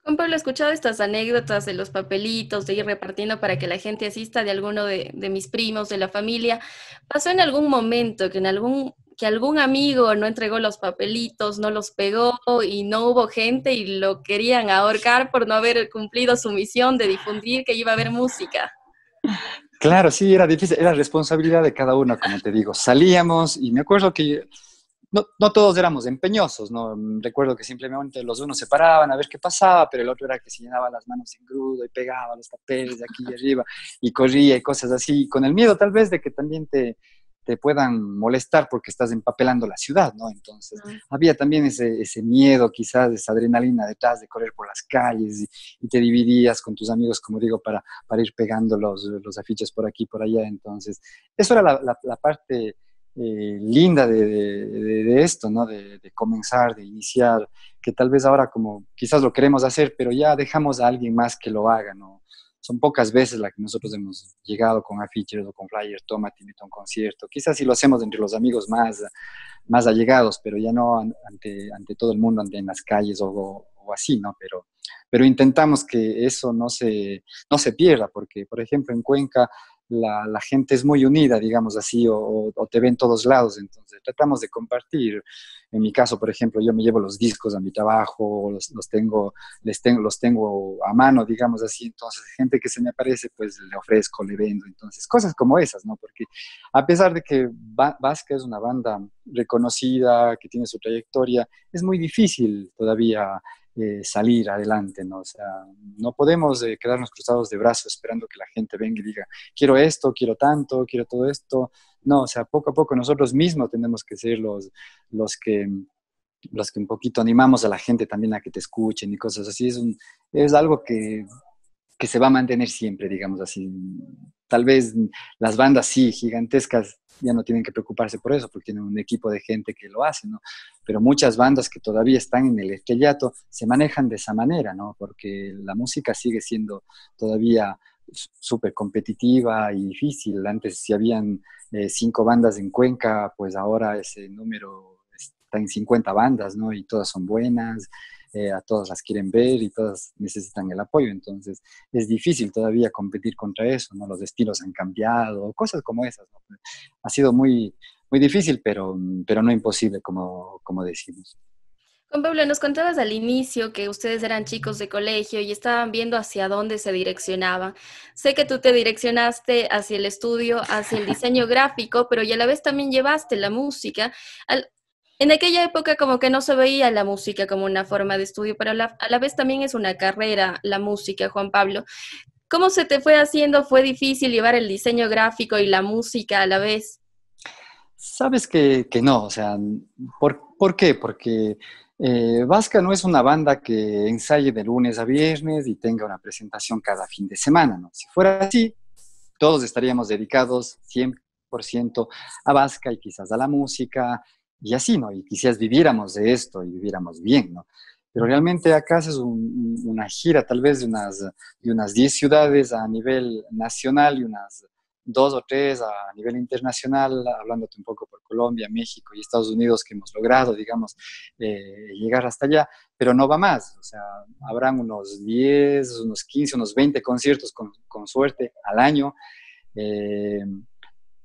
Juan Pablo, he escuchado estas anécdotas de los papelitos, de ir repartiendo para que la gente asista de alguno de mis primos, de la familia. ¿Pasó en algún momento que algún amigo no entregó los papelitos, no los pegó y no hubo gente y lo querían ahorcar por no haber cumplido su misión de difundir que iba a haber música? Claro, sí, era difícil, era responsabilidad de cada uno, como te digo. Salíamos y me acuerdo que no todos éramos empeñosos, ¿no? Recuerdo que simplemente los unos se paraban a ver qué pasaba, pero el otro era que se llenaba las manos en grudo y pegaba los papeles de aquí y arriba y corría y cosas así, con el miedo tal vez de que también te puedan molestar porque estás empapelando la ciudad, ¿no? Entonces, había también ese miedo, quizás, esa adrenalina detrás de correr por las calles y te dividías con tus amigos, como digo, para ir pegando los afiches por aquí y por allá. Entonces, eso era la parte linda de esto, ¿no? De comenzar, de iniciar, que tal vez ahora como quizás lo queremos hacer, pero ya dejamos a alguien más que lo haga, ¿no? Son pocas veces las que nosotros hemos llegado con afiches o con flyers, toma, te invito a un concierto. Quizás sí lo hacemos entre los amigos más allegados, pero ya no ante todo el mundo, en las calles o así, ¿no? Pero intentamos que eso no se pierda, porque, por ejemplo, en Cuenca la gente es muy unida, digamos así, o te ve en todos lados, entonces tratamos de compartir. En mi caso, por ejemplo, yo me llevo los discos a mi trabajo, los tengo a mano, digamos así, entonces gente que se me aparece, pues le ofrezco, le vendo, entonces cosas como esas, ¿no? Porque a pesar de que Vasca es una banda reconocida, que tiene su trayectoria, es muy difícil todavía salir adelante, ¿no? O sea, no podemos quedarnos cruzados de brazos esperando que la gente venga y diga, quiero esto, quiero tanto, quiero todo esto. No, o sea, poco a poco nosotros mismos tenemos que ser los que, los que un poquito animamos a la gente también a que te escuchen y cosas así. Es algo que se va a mantener siempre, digamos así. Tal vez las bandas sí, gigantescas, ya no tienen que preocuparse por eso, porque tienen un equipo de gente que lo hace, ¿no? Pero muchas bandas que todavía están en el estrellato se manejan de esa manera, ¿no? Porque la música sigue siendo todavía súper competitiva y difícil. Antes, si habían 5 bandas en Cuenca, pues ahora ese número está en 50 bandas, ¿no? Y todas son buenas, a todas las quieren ver y todas necesitan el apoyo. Entonces, es difícil todavía competir contra eso, ¿no? Los estilos han cambiado, cosas como esas, ¿no? Ha sido muy, muy difícil, pero no imposible, como decimos. Juan Pablo, nos contabas al inicio que ustedes eran chicos de colegio y estaban viendo hacia dónde se direccionaban. Sé que tú te direccionaste hacia el estudio, hacia el diseño gráfico, pero y a la vez también llevaste la música. En aquella época como que no se veía la música como una forma de estudio, pero a la vez también es una carrera la música, Juan Pablo. ¿Cómo se te fue haciendo? ¿Fue difícil llevar el diseño gráfico y la música a la vez? Sabes que no, o sea, ¿por qué? Porque Vasca no es una banda que ensaye de lunes a viernes y tenga una presentación cada fin de semana, ¿no? Si fuera así, todos estaríamos dedicados 100% a Vasca y quizás a la música y así, ¿no? Y quizás viviéramos de esto y viviéramos bien, ¿no? pero realmente acá haces una gira tal vez de unas 10 ciudades a nivel nacional y unas dos o tres a nivel internacional, hablándote un poco por Colombia, México y Estados Unidos, que hemos logrado, digamos, llegar hasta allá, pero no va más. O sea, habrán unos 10, unos 15, unos 20 conciertos con suerte al año, eh,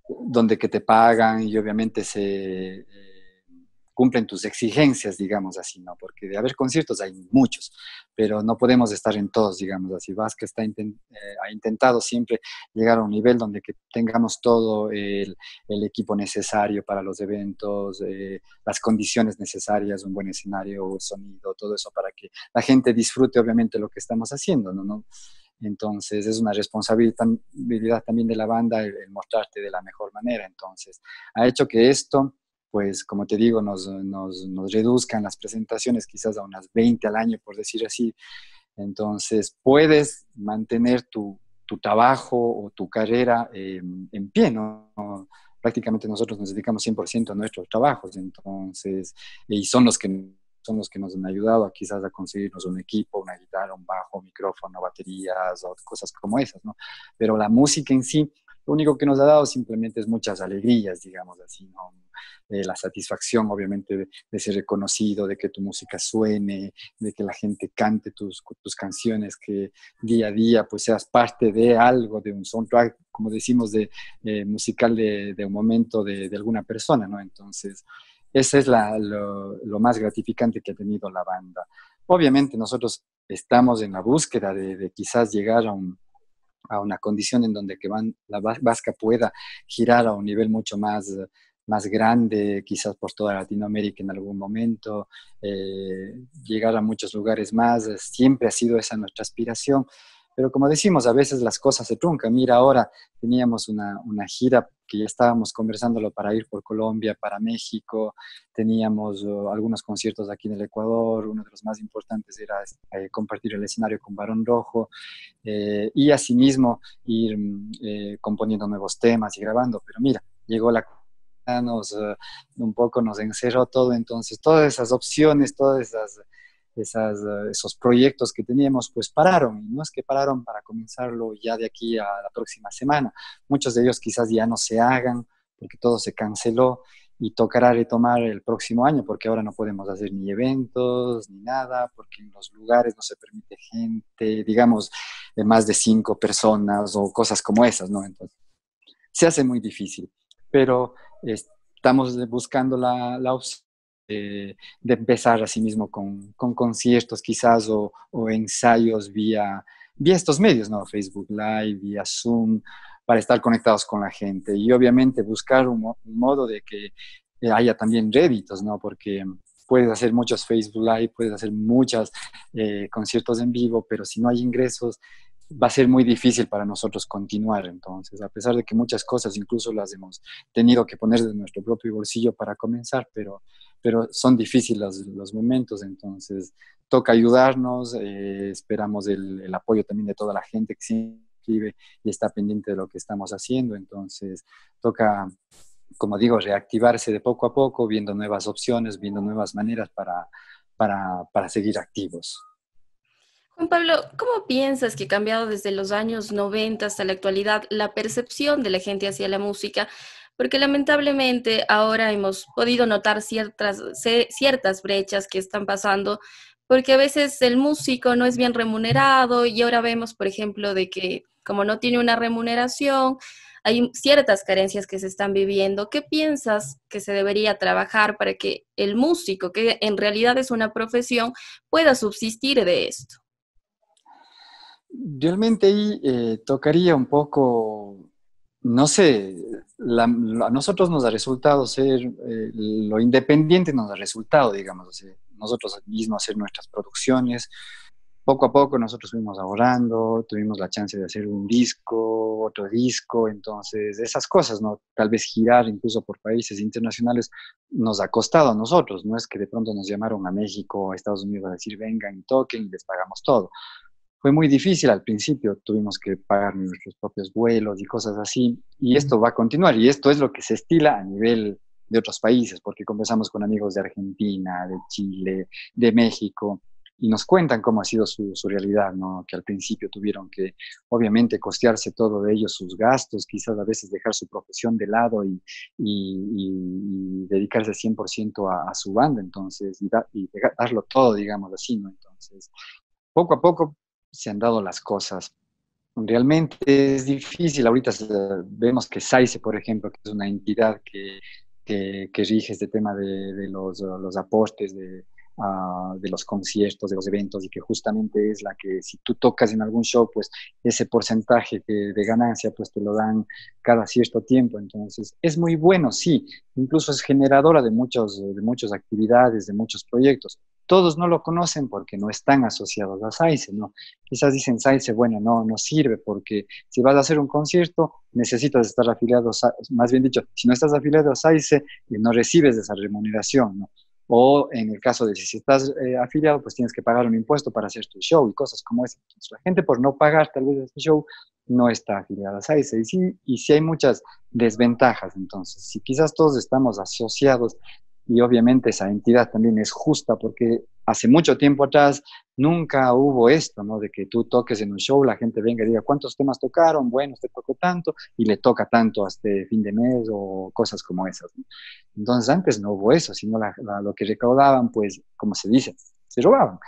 donde que te pagan y obviamente se cumplen tus exigencias, digamos así, ¿no? Porque de haber conciertos hay muchos, pero no podemos estar en todos, digamos así. Vasca ha intentado siempre llegar a un nivel donde que tengamos todo el equipo necesario para los eventos, las condiciones necesarias, un buen escenario, sonido, todo eso para que la gente disfrute obviamente lo que estamos haciendo, ¿no? Entonces es una responsabilidad también de la banda el mostrarte de la mejor manera. Entonces ha hecho que esto, pues como te digo, nos reduzcan las presentaciones quizás a unas 20 al año, por decir así. Entonces puedes mantener tu trabajo o tu carrera en pie, ¿no? Prácticamente nosotros nos dedicamos 100% a nuestros trabajos, entonces, y son los que nos han ayudado a quizás a conseguirnos un equipo, una guitarra, un bajo, micrófono, baterías o cosas como esas, ¿no? Pero la música en sí, lo único que nos ha dado simplemente es muchas alegrías, digamos así, ¿no? La satisfacción, obviamente, de ser reconocido, de que tu música suene, de que la gente cante tus canciones, que día a día pues seas parte de algo, de un soundtrack, como decimos, musical de un momento de alguna persona, ¿no? Entonces, ese es lo más gratificante que ha tenido la banda. Obviamente nosotros estamos en la búsqueda de quizás llegar a una condición en donde que la Vasca pueda girar a un nivel mucho más grande, quizás por toda Latinoamérica en algún momento, llegar a muchos lugares más. Siempre ha sido esa nuestra aspiración. Pero como decimos, a veces las cosas se truncan. Mira, ahora teníamos una gira que ya estábamos conversándolo para ir por Colombia, para México, teníamos algunos conciertos aquí en el Ecuador, uno de los más importantes era compartir el escenario con Barón Rojo, y asimismo ir componiendo nuevos temas y grabando. Pero mira, llegó la un poco nos encerró todo, entonces todas esas opciones, esos proyectos que teníamos, pues pararon, y no es que pararon para comenzarlo ya de aquí a la próxima semana, muchos de ellos quizás ya no se hagan porque todo se canceló y tocará retomar el próximo año porque ahora no podemos hacer ni eventos ni nada, porque en los lugares no se permite gente, digamos, de más de 5 personas o cosas como esas, ¿no? Entonces, se hace muy difícil, pero estamos buscando la opción de empezar así mismo con conciertos quizás o ensayos vía estos medios, ¿no? Facebook Live, vía Zoom, para estar conectados con la gente y obviamente buscar un modo de que haya también réditos, ¿no? Porque puedes hacer muchos Facebook Live, puedes hacer muchos conciertos en vivo, pero si no hay ingresos, va a ser muy difícil para nosotros continuar. Entonces, a pesar de que muchas cosas incluso las hemos tenido que poner de nuestro propio bolsillo para comenzar, pero son difíciles los momentos, entonces toca ayudarnos, esperamos el apoyo también de toda la gente que se inscribe y está pendiente de lo que estamos haciendo, entonces toca, como digo, reactivarse de poco a poco, viendo nuevas opciones, viendo nuevas maneras para seguir activos. Juan Pablo, ¿cómo piensas que ha cambiado desde los años 90 hasta la actualidad la percepción de la gente hacia la música? Porque lamentablemente ahora hemos podido notar ciertas brechas que están pasando, porque a veces el músico no es bien remunerado y ahora vemos, por ejemplo, de que como no tiene una remuneración, hay ciertas carencias que se están viviendo. ¿Qué piensas que se debería trabajar para que el músico, que en realidad es una profesión, pueda subsistir de esto? Realmente ahí tocaría un poco, no sé, a nosotros nos ha resultado ser, lo independiente nos ha resultado, digamos, o sea, nosotros mismos hacer nuestras producciones. Poco a poco nosotros fuimos ahorrando, tuvimos la chance de hacer un disco, otro disco, entonces esas cosas, ¿no? Tal vez girar incluso por países internacionales nos ha costado a nosotros, no es que de pronto nos llamaron a México o a Estados Unidos a decir vengan y toquen y les pagamos todo. Fue muy difícil al principio, tuvimos que pagar nuestros propios vuelos y cosas así, y esto va a continuar, y esto es lo que se estila a nivel de otros países, porque conversamos con amigos de Argentina, de Chile, de México, y nos cuentan cómo ha sido su realidad, ¿no? Que al principio tuvieron que, obviamente, costearse todo de ellos, sus gastos, quizás a veces dejar su profesión de lado y dedicarse 100% a su banda, entonces, darlo todo, digamos así, ¿no? Entonces, poco a poco se han dado las cosas. Realmente es difícil. Ahorita vemos que SAICE, por ejemplo, que es una entidad que rige este tema de los aportes de los conciertos, de los eventos, y que justamente es la que si tú tocas en algún show, pues ese porcentaje de ganancia, pues te lo dan cada cierto tiempo. Entonces, es muy bueno, sí, incluso es generadora de muchas actividades, de muchos proyectos. Todos no lo conocen porque no están asociados a SAICE, ¿no? Quizás dicen SAICE, bueno, no sirve porque si vas a hacer un concierto necesitas estar afiliado, más bien dicho, si no estás afiliado a SAICE, no recibes esa remuneración, ¿no? O en el caso de si estás afiliado, pues tienes que pagar un impuesto para hacer tu show y cosas como esa. Entonces, la gente por no pagar tal vez este show no está afiliada a SAICE. Y sí hay muchas desventajas. Entonces, si quizás todos estamos asociados y obviamente esa entidad también es justa porque hace mucho tiempo atrás nunca hubo esto, ¿no? De que tú toques en un show, la gente venga y diga, ¿cuántos temas tocaron? Bueno, usted tocó tanto y le toca tanto hasta fin de mes o cosas como esas, ¿no? Entonces antes no hubo eso, sino lo que recaudaban, pues, como se dice, se robaban.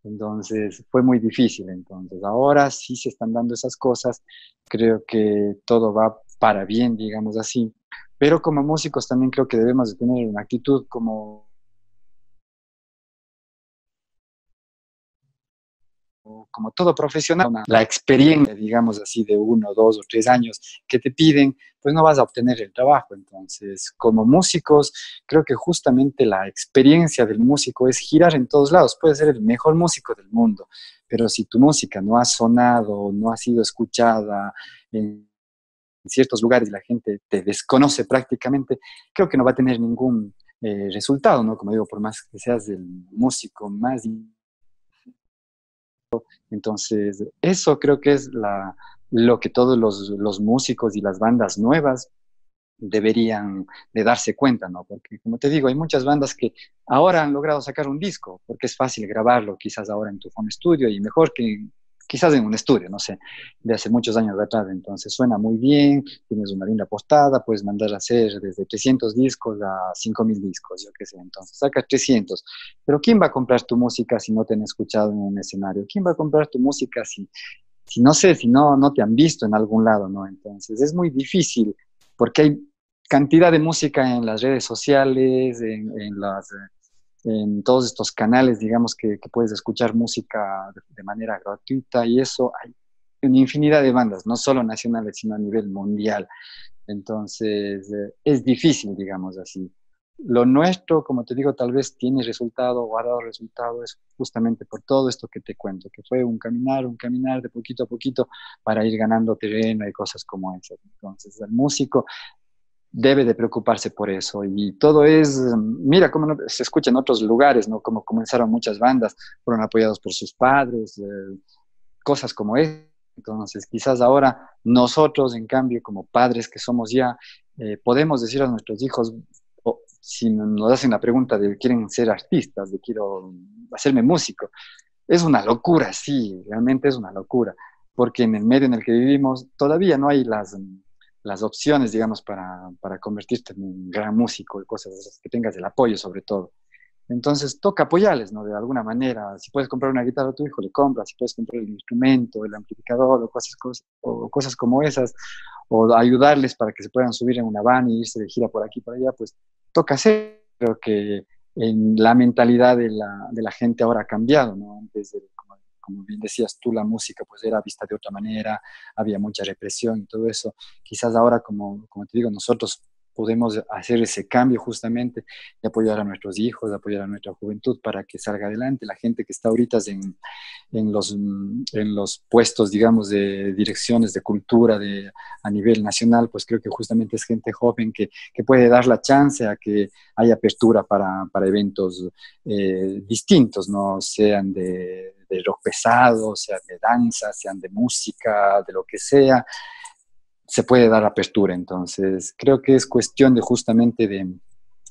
Entonces fue muy difícil. Entonces ahora sí se están dando esas cosas, creo que todo va para bien, digamos así, pero como músicos también creo que debemos de tener una actitud como todo profesional, la experiencia, digamos así, de 1, 2 o 3 años que te piden, pues no vas a obtener el trabajo. Entonces, como músicos, creo que justamente la experiencia del músico es girar en todos lados. Puedes ser el mejor músico del mundo, pero si tu música no ha sonado, no ha sido escuchada en ciertos lugares y la gente te desconoce prácticamente, creo que no va a tener ningún resultado, ¿no? Como digo, por más que seas el músico más. Entonces, eso creo que es lo que todos los músicos y las bandas nuevas deberían de darse cuenta, ¿no? Porque, como te digo, hay muchas bandas que ahora han logrado sacar un disco, porque es fácil grabarlo, quizás ahora en tu home studio, y mejor que quizás en un estudio, no sé, de hace muchos años de atrás. Entonces suena muy bien, tienes una linda portada, puedes mandar a hacer desde 300 discos a 5000 discos, yo qué sé. Entonces sacas 300. Pero ¿quién va a comprar tu música si no te han escuchado en un escenario? ¿Quién va a comprar tu música si no sé, si no te han visto en algún lado, ¿no? Entonces es muy difícil porque hay cantidad de música en las redes sociales, en todos estos canales, digamos, que puedes escuchar música de manera gratuita, y eso hay una infinidad de bandas, no solo nacionales, sino a nivel mundial. Entonces, es difícil, digamos así. Lo nuestro, como te digo, tal vez tiene resultado o ha dado resultado es justamente por todo esto que te cuento, que fue un caminar de poquito a poquito para ir ganando terreno y cosas como esas. Entonces, el músico debe de preocuparse por eso. Y todo es, mira cómo se escucha en otros lugares, ¿no? Como comenzaron muchas bandas, fueron apoyados por sus padres, cosas como eso. Entonces, quizás ahora nosotros, en cambio, como padres que somos ya, podemos decir a nuestros hijos, si nos hacen la pregunta de quieren ser artistas, de quiero hacerme músico, es una locura, sí, realmente es una locura, porque en el medio en el que vivimos todavía no hay las opciones, digamos, para convertirte en un gran músico y cosas de esas, que tengas el apoyo sobre todo. Entonces toca apoyarles, ¿no? De alguna manera. Si puedes comprar una guitarra a tu hijo, le compras. Si puedes comprar el instrumento, el amplificador o cosas como esas, o ayudarles para que se puedan subir en una van y irse de gira por aquí y por allá, pues toca hacer. Creo que la mentalidad de la gente ahora ha cambiado, ¿no? Antes, como bien decías tú, la música pues era vista de otra manera, había mucha represión y todo eso. Quizás ahora, como te digo, nosotros podemos hacer ese cambio justamente de apoyar a nuestros hijos, de apoyar a nuestra juventud para que salga adelante. La gente que está ahorita en los puestos, digamos, de direcciones de cultura a nivel nacional, pues creo que justamente es gente joven que puede dar la chance a que haya apertura para eventos distintos, ¿no? Sean de rock pesado, sean de danza, sean de música, de lo que sea, se puede dar apertura. Entonces, creo que es cuestión de justamente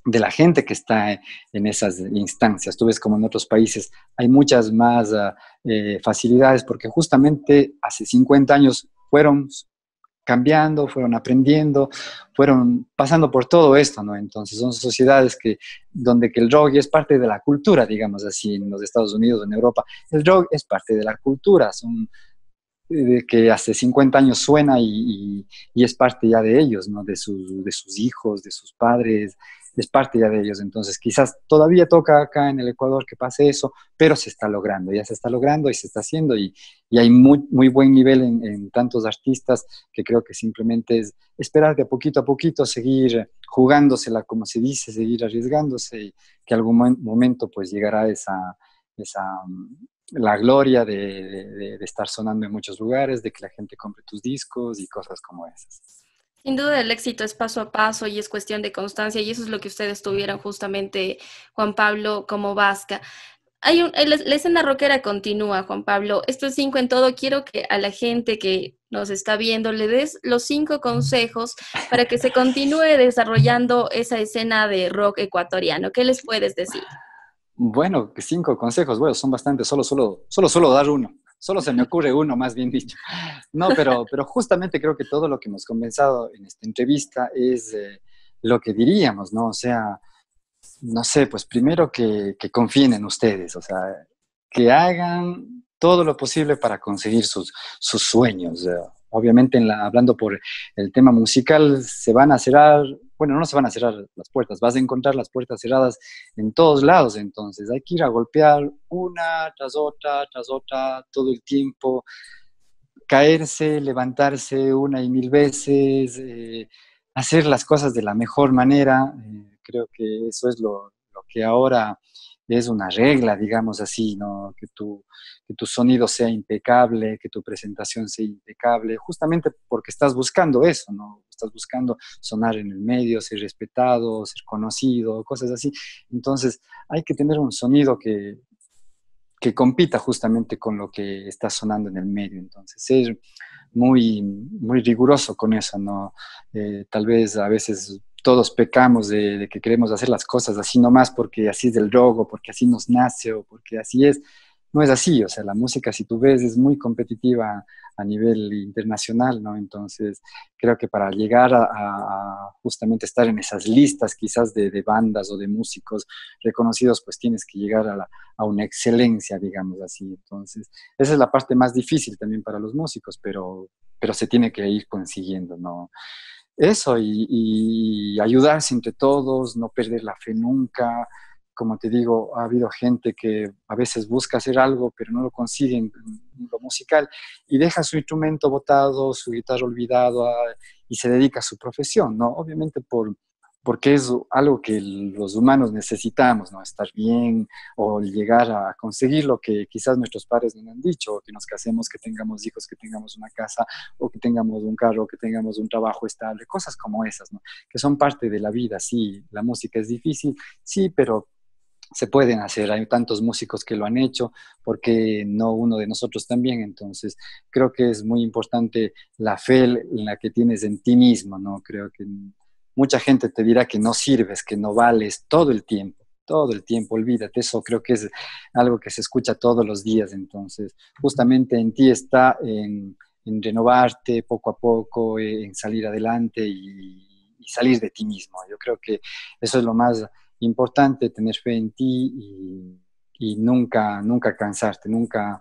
de la gente que está en esas instancias. Tú ves como en otros países hay muchas más facilidades porque justamente hace 50 años fueron cambiando, fueron aprendiendo, fueron pasando por todo esto, ¿no? Entonces son sociedades donde que el rock es parte de la cultura, digamos así, en los Estados Unidos, en Europa, el rock es parte de la cultura, son de que hace 50 años suena y es parte ya de ellos, ¿no? De sus hijos, de sus padres, es parte ya de ellos. Entonces, quizás todavía toca acá en el Ecuador que pase eso, pero se está logrando, ya se está logrando y se está haciendo y hay muy, muy buen nivel en tantos artistas que creo que simplemente es esperar de poquito a poquito seguir jugándosela, como se dice, seguir arriesgándose y que algún momento pues llegará esa la gloria de estar sonando en muchos lugares, de que la gente compre tus discos y cosas como esas. Sin duda el éxito es paso a paso y es cuestión de constancia y eso es lo que ustedes tuvieron justamente, Juan Pablo, como Vasca. La escena rockera continúa, Juan Pablo. Esto es 5 en todo. Quiero que a la gente que nos está viendo le des los 5 consejos para que se continúe desarrollando esa escena de rock ecuatoriano. ¿Qué les puedes decir? Bueno, 5 consejos, bueno, son bastantes, solo dar uno. Solo se me ocurre uno, más bien dicho. No, pero justamente creo que todo lo que hemos conversado en esta entrevista es lo que diríamos, ¿no? O sea, no sé, pues primero que confíen en ustedes, o sea, que hagan todo lo posible para conseguir sus sueños. Obviamente, hablando por el tema musical, se van a cerrar, bueno, no se van a cerrar las puertas, vas a encontrar las puertas cerradas en todos lados, entonces hay que ir a golpear una tras otra, todo el tiempo, caerse, levantarse una y mil veces, hacer las cosas de la mejor manera. Creo que eso es lo que ahora es una regla, digamos así, ¿no? Que tu sonido sea impecable, que tu presentación sea impecable, justamente porque estás buscando eso, ¿no? Estás buscando sonar en el medio, ser respetado, ser conocido, cosas así. Entonces, hay que tener un sonido que compita justamente con lo que está sonando en el medio. Entonces, ser muy, muy riguroso con eso, ¿no? Tal vez a veces todos pecamos de que queremos hacer las cosas así nomás porque así es del rock o porque así nos nace o porque así es. No es así, o sea, la música, si tú ves, es muy competitiva a nivel internacional, ¿no? Entonces, creo que para llegar a justamente estar en esas listas quizás de bandas o de músicos reconocidos, pues tienes que llegar a una excelencia, digamos así. Entonces, esa es la parte más difícil también para los músicos, pero se tiene que ir consiguiendo, ¿no? Eso y ayudarse entre todos, no perder la fe nunca. Como te digo, ha habido gente que a veces busca hacer algo, pero no lo consigue en lo musical y deja su instrumento botado, su guitarra olvidado y se dedica a su profesión, ¿no? Obviamente porque es algo que los humanos necesitamos, ¿no? Estar bien o llegar a conseguir lo que quizás nuestros padres nos han dicho, que nos casemos, que tengamos hijos, que tengamos una casa o que tengamos un carro, que tengamos un trabajo estable, cosas como esas, ¿no? Que son parte de la vida, sí, la música es difícil, sí, pero se pueden hacer, hay tantos músicos que lo han hecho, porque no uno de nosotros también? Entonces, creo que es muy importante la fe en la que tienes en ti mismo, ¿no? Creo que mucha gente te dirá que no sirves, que no vales todo el tiempo, olvídate, eso creo que es algo que se escucha todos los días, entonces, justamente en ti está en renovarte poco a poco, en salir adelante y salir de ti mismo. Yo creo que eso es lo más importante, tener fe en ti y nunca, nunca cansarte, nunca,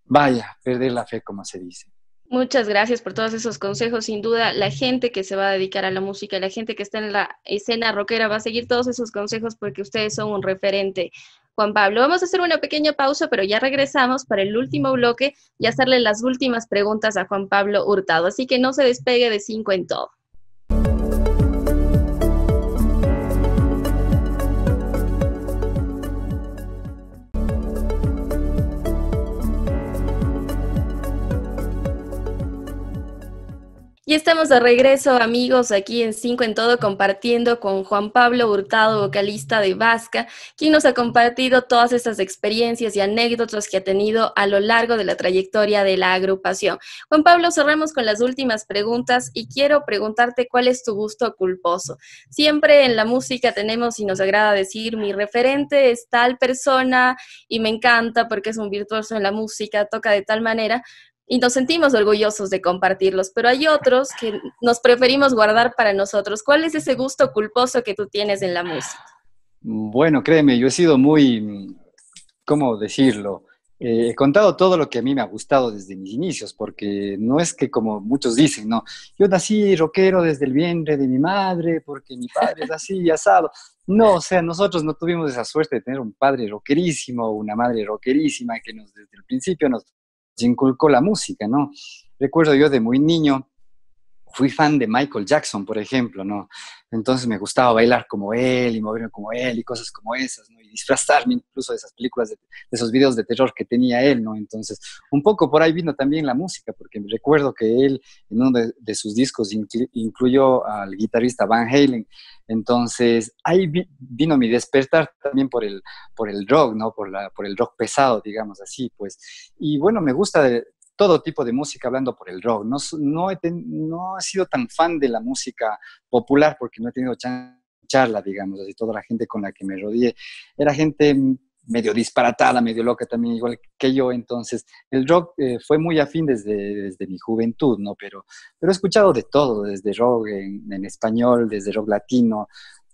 vaya, perder la fe, como se dice. Muchas gracias por todos esos consejos. Sin duda, la gente que se va a dedicar a la música, la gente que está en la escena rockera va a seguir todos esos consejos porque ustedes son un referente. Juan Pablo, vamos a hacer una pequeña pausa, pero ya regresamos para el último bloque y hacerle las últimas preguntas a Juan Pablo Hurtado. Así que no se despegue de 5 en todo. Y estamos de regreso, amigos, aquí en Cinco en Todo, compartiendo con Juan Pablo Hurtado, vocalista de Vasca, quien nos ha compartido todas estas experiencias y anécdotas que ha tenido a lo largo de la trayectoria de la agrupación. Juan Pablo, cerramos con las últimas preguntas y quiero preguntarte cuál es tu gusto culposo. Siempre en la música tenemos y nos agrada decir, mi referente es tal persona y me encanta porque es un virtuoso en la música, toca de tal manera, y nos sentimos orgullosos de compartirlos, pero hay otros que nos preferimos guardar para nosotros. ¿Cuál es ese gusto culposo que tú tienes en la música? Bueno, créeme, yo he sido muy, ¿cómo decirlo? He contado todo lo que a mí me ha gustado desde mis inicios, porque no es que como muchos dicen, no, yo nací rockero desde el vientre de mi madre, porque mi padre es así y asado. No, o sea, nosotros no tuvimos esa suerte de tener un padre rockerísimo, una madre rockerísima que nos desde el principio nos inculcó la música, ¿no? Recuerdo yo de muy niño fui fan de Michael Jackson, por ejemplo, ¿no? Entonces me gustaba bailar como él y moverme como él y cosas como esas, ¿no? Y disfrazarme incluso de esas películas, de esos videos de terror que tenía él, ¿no? Entonces, un poco por ahí vino también la música, porque me recuerdo que él en uno de sus discos incluyó al guitarrista Van Halen. Entonces, ahí vino mi despertar también por el rock, ¿no? Por el rock pesado, digamos así, pues. Y bueno, me gusta todo tipo de música hablando por el rock. No, no he sido tan fan de la música popular porque no he tenido charla, digamos, así toda la gente con la que me rodeé era gente medio disparatada, medio loca también, igual que yo, entonces el rock fue muy afín desde mi juventud, ¿no? Pero he escuchado de todo, desde rock en español, desde rock latino,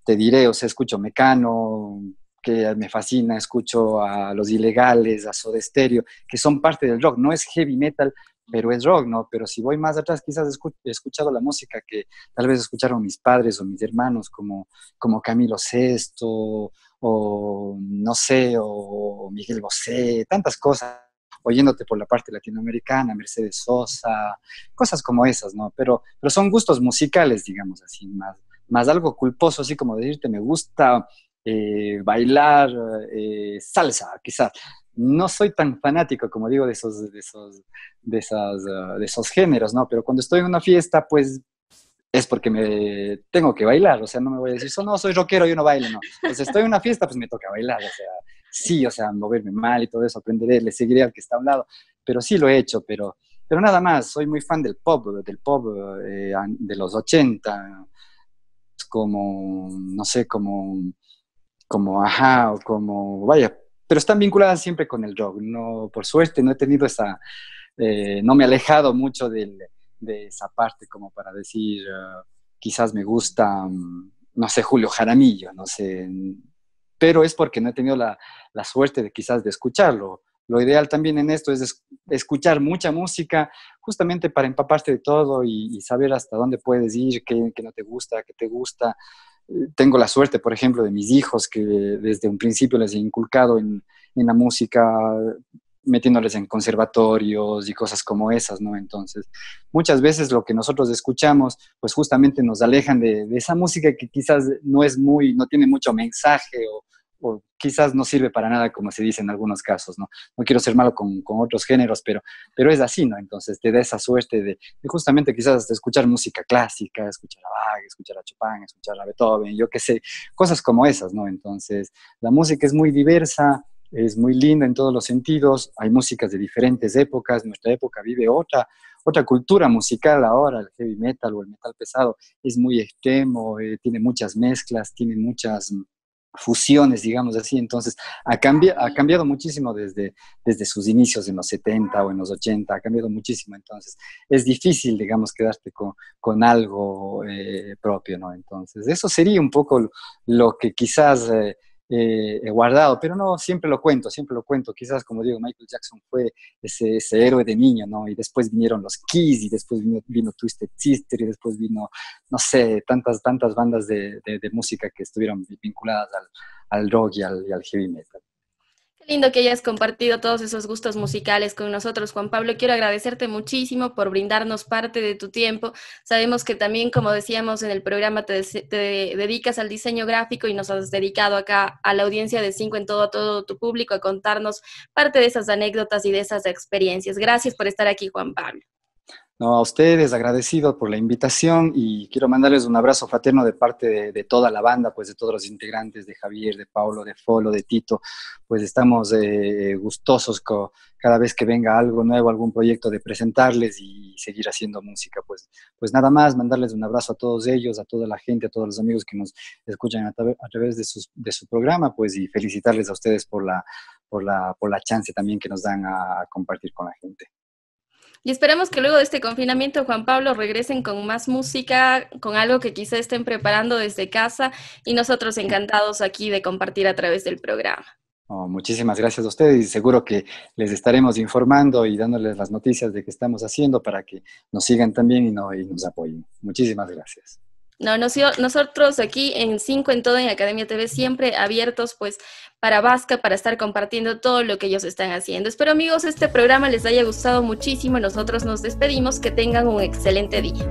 te diré, o sea, escucho Mecano, que me fascina, escucho a Los Ilegales, a Soda Stereo, que son parte del rock, no es heavy metal, pero es rock, ¿no? Pero si voy más atrás, quizás he escuchado la música que tal vez escucharon mis padres o mis hermanos, como Camilo Sesto, o no sé, o Miguel Bosé, tantas cosas, oyéndote por la parte latinoamericana, Mercedes Sosa, cosas como esas, ¿no? Pero son gustos musicales, digamos así, más algo culposo, así como decirte, me gusta bailar salsa, quizás. No soy tan fanático, como digo, de esos géneros, ¿no? Pero cuando estoy en una fiesta, pues es porque me tengo que bailar, o sea, no me voy a decir, no, soy rockero, yo no bailo, no. Entonces, estoy en una fiesta, pues me toca bailar, o sea, sí, o sea, moverme mal y todo eso, aprenderé, le seguiré al que está a un lado, pero sí lo he hecho, pero nada más, soy muy fan del pop de los 80, como, no sé, como ajá, o como, vaya, pero están vinculadas siempre con el rock. No, por suerte no he tenido no me he alejado mucho de esa parte como para decir, quizás me gusta, no sé, Julio Jaramillo, no sé, pero es porque no he tenido la suerte de quizás de escucharlo. Lo ideal también en esto es escuchar mucha música justamente para empaparte de todo y saber hasta dónde puedes ir, qué no te gusta, qué te gusta. Tengo la suerte, por ejemplo, de mis hijos que desde un principio les he inculcado en la música, metiéndoles en conservatorios y cosas como esas, ¿no? Entonces, muchas veces lo que nosotros escuchamos, pues justamente nos alejan de esa música que quizás no tiene mucho mensaje o quizás no sirve para nada, como se dice en algunos casos, ¿no? No quiero ser malo con otros géneros, pero es así, ¿no? Entonces te da esa suerte de justamente quizás de escuchar música clásica, escuchar a Bach, escuchar a Chopin, escuchar a Beethoven, yo qué sé, cosas como esas, ¿no? Entonces, la música es muy diversa, es muy linda en todos los sentidos, hay músicas de diferentes épocas, nuestra época vive otra cultura musical ahora, el heavy metal o el metal pesado es muy extremo, tiene muchas mezclas, tiene muchas fusiones, digamos así, entonces ha cambiado muchísimo desde sus inicios en los 70 o en los 80, ha cambiado muchísimo, entonces es difícil, digamos, quedarte con algo propio, ¿no? Entonces, eso sería un poco lo que quizás he guardado, pero no, siempre lo cuento, quizás como digo, Michael Jackson fue ese héroe de niño, ¿no? Y después vinieron los Kiss, y después vino Twisted Sister, y después vino, no sé, tantas bandas de música que estuvieron vinculadas al rock y al heavy metal. Qué lindo que hayas compartido todos esos gustos musicales con nosotros, Juan Pablo. Quiero agradecerte muchísimo por brindarnos parte de tu tiempo. Sabemos que también, como decíamos en el programa, te dedicas al diseño gráfico y nos has dedicado acá a la audiencia de Cinco en Todo, a todo tu público, a contarnos parte de esas anécdotas y de esas experiencias. Gracias por estar aquí, Juan Pablo. No, a ustedes, agradecido por la invitación y quiero mandarles un abrazo fraterno de parte de toda la banda, pues de todos los integrantes, de Javier, de Paulo, de Folo, de Tito, pues estamos gustosos cada vez que venga algo nuevo, algún proyecto de presentarles y seguir haciendo música. Pues nada más, mandarles un abrazo a todos ellos, a toda la gente, a todos los amigos que nos escuchan a través de su programa, pues y felicitarles a ustedes por la chance también que nos dan a compartir con la gente. Y esperemos que luego de este confinamiento, Juan Pablo, regresen con más música, con algo que quizá estén preparando desde casa y nosotros encantados aquí de compartir a través del programa. Oh, muchísimas gracias a ustedes y seguro que les estaremos informando y dándoles las noticias de qué estamos haciendo para que nos sigan también y nos apoyen. Muchísimas gracias. No, nosotros aquí en 5 en Todo en Academia TV siempre abiertos pues para Vasca, para estar compartiendo todo lo que ellos están haciendo. Espero amigos este programa les haya gustado muchísimo. Nosotros nos despedimos. Que tengan un excelente día.